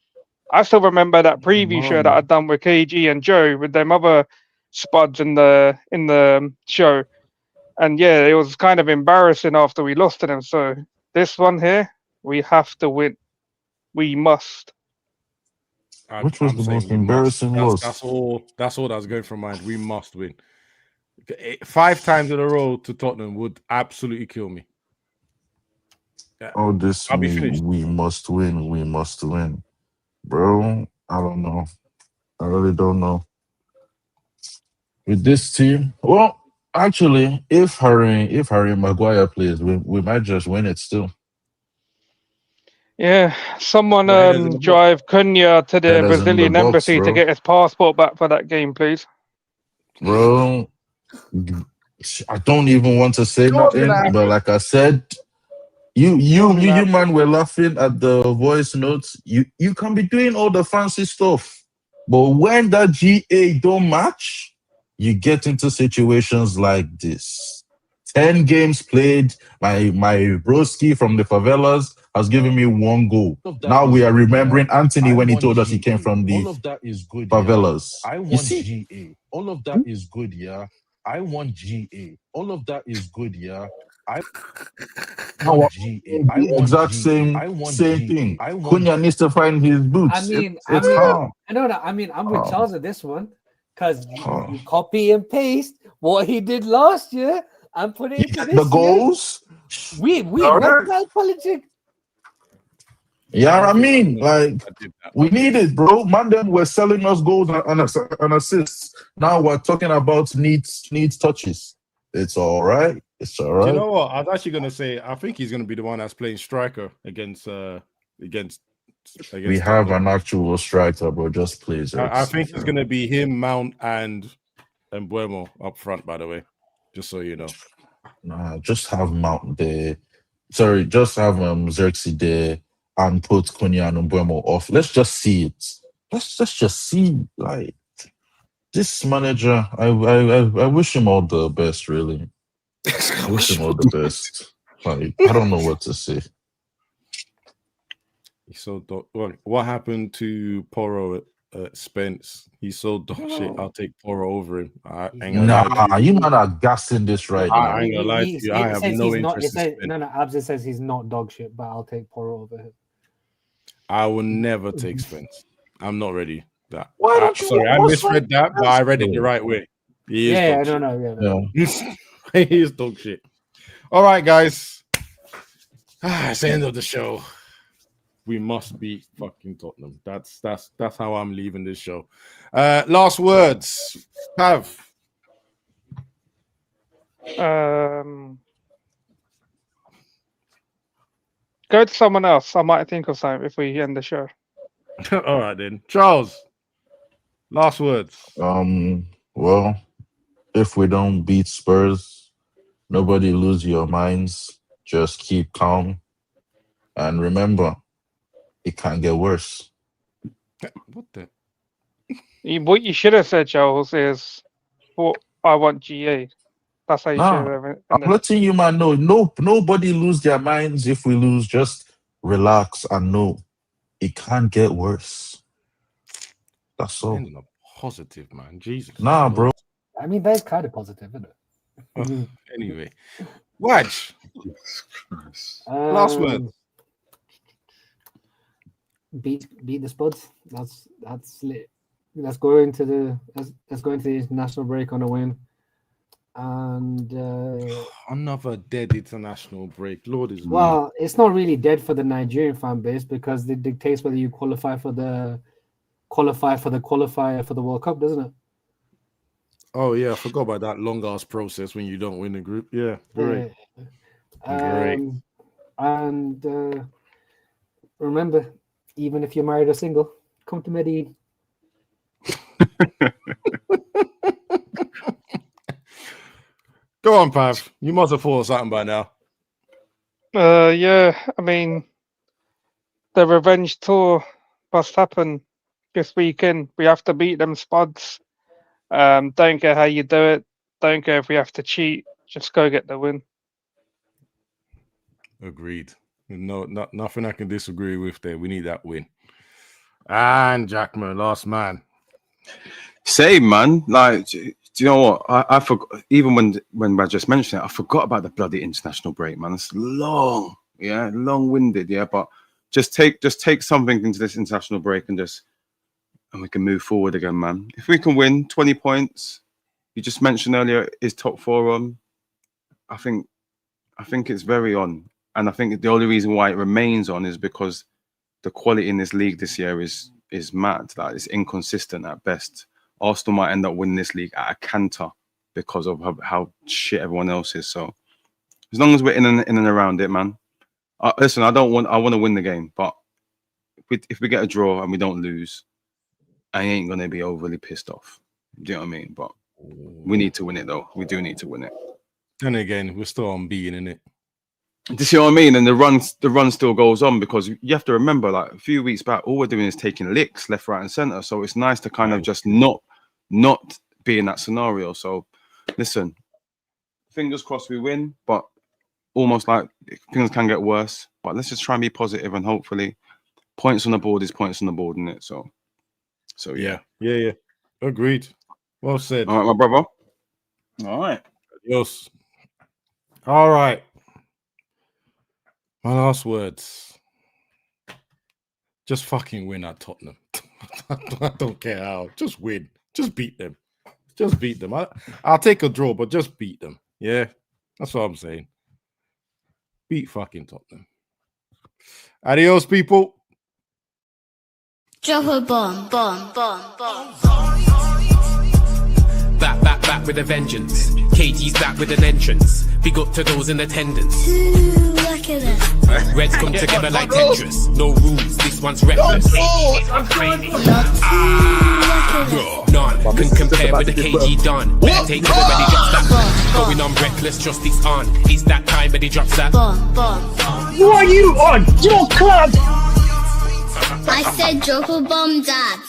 I still remember that preview show that Man. I'd done with KG and Joe with them other spuds in the show. And yeah, it was kind of embarrassing after we lost to them. So this one here, we have to win. We must. Which was I'm the saying most we must. embarrassing That's loss? that's all. That's all that's going through my mind. We must win. 5 times in a row to Tottenham would absolutely kill me. Yeah, Oh, this I'll be finished. we must win. We must win, bro. I don't know. I really don't know. With this team, well, actually, if Harry Maguire plays, we might just win it still. Yeah, someone Well, headers in the box. drive Cunha to the Headers in the Brazilian box, embassy to bro. get his passport back for that game, please. Bro, I don't even want to say know what's gonna nothing, but happen? like I said, you man were laughing at the voice notes. You can be doing all the fancy stuff, but when that GA don't match, you get into situations like this. 10 games played. My broski from the favelas has given me 1 goal. Now we are remembering Anthony when he told us he came from the All of that is good. favelas. Yeah. I You want see? GA. All of that is good. Yeah. I want GA. All of that is good. Yeah. I want GA. I want Exact GA. I want same GA. thing. I want Cunha needs to find his boots. It's calm. I know that. I mean, I'm with Calm. Charles at this one because Calm. you copy and paste what he did last year and put it into The this goals. year. We recognize politics. Yeah, I mean, like I did that. we need it, bro. Man, them were selling us goals and assists. Now we're talking about needs touches. It's all right. It's all Do you right. know what? I was actually gonna say I think he's gonna be the one that's playing striker against We have Tottenham. an actual striker, bro. Just please. I think it's gonna be him, Mount, and Buemo up front. By the way, just so you know. Nah, just have Mount there. Sorry, just have Xerxes there and put Cunha and Mbuemo off. Let's just see it. Let's just see. Like this manager, I wish him all the best. Really, I wish him all the best. Like I don't know what to say. He's so what happened to Porro at Spence? He's so dog shit. I'll take Porro over him. I ain't gonna lie to Nah, you man are gassing this right now. I ain't gonna lie to you. I have no interest in Spence. No, Abs says he's not dog shit, but I'll take Porro over him. I will never take Spence. I'm not ready. That. Why don't you? Sorry, I misread that, but I read it the right way. He is dog shit. Yeah. He is dog shit. All right, guys. It's the end of the show. We must beat fucking Tottenham. That's how I'm leaving this show. Last words, Pav. Go to someone else. I might think of something if we end the show. All right then, Charles. Last words. Well, if we don't beat Spurs, nobody lose your minds. Just keep calm, and remember, it can get worse. What the? What you should have said, Charles, is what I want GA. That's how you should have. I'm letting you man know. Nobody lose their minds if we lose. Just relax and know it can't get worse. That's all. Ending up positive, man. Jesus. Nah, bro. I mean, that's kind of positive, isn't it? Anyway, Waj. Last word. Beat the Spuds. That's lit. Let's go into the international break on a win. And another dead international break. Lord is well, it's not really dead for the Nigerian fan base because it dictates whether you qualify for the qualifier for the World Cup, doesn't it? Oh yeah, I forgot about that long ass process when you don't win the group. Yeah, great. Great. And remember, even if you're married or single, come to Medellin. Go on, Pav. You must have thought of something by now. Yeah, I mean, the revenge tour must happen this weekend. We have to beat them spuds. Don't care how you do it. Don't care if we have to cheat. Just go get the win. Agreed. No, nothing I can disagree with there. We need that win. And Jackman, last man. Same, man. Like, do you know what? I forgot. Even when I just mentioned it, I forgot about the bloody international break, man. It's long, yeah, long-winded, yeah. But just take something into this international break and we can move forward again, man. If we can win 20 points, you just mentioned earlier, is top 4 on? I think it's very on, and I think the only reason why it remains on is because the quality in this league this year is mad. Like, it's inconsistent at best. Arsenal might end up winning this league at a canter because of how shit everyone else is. So as long as we're in and around it, man. Listen, I want to win the game, but if we get a draw and we don't lose, I ain't gonna be overly pissed off. Do you know what I mean? But we need to win it, though. We do need to win it. And again, we're still unbeaten, in it. Do you see what I mean? And the run still goes on, because you have to remember, like, a few weeks back, all we're doing is taking licks left, right, and center. So it's nice to kind of just not be in that scenario. So listen, fingers crossed we win, but almost like things can get worse. But let's just try and be positive, and hopefully points on the board is points on the board, isn't it? So yeah. Agreed. Well said. All right, my brother. All right. Adios. All right. My last words. Just fucking win at Tottenham. I don't care how. Just win. Just beat them. Just beat them. I'll take a draw, but just beat them. Yeah, that's what I'm saying. Beat fucking Tottenham. Adios, people. Drop a bomb, bomb, bomb, bomb. Back with a vengeance. KG's back with an entrance. Big up to those in attendance. Look at this. Reds come together like Tetris. No rules, this one's reckless. None can compare with the KG done. Better take it when he drops that. Going on reckless, just it's on. It's that time when he drops that. Bomb, bomb. Who are you on? Your club! I said drop a bomb, Dad.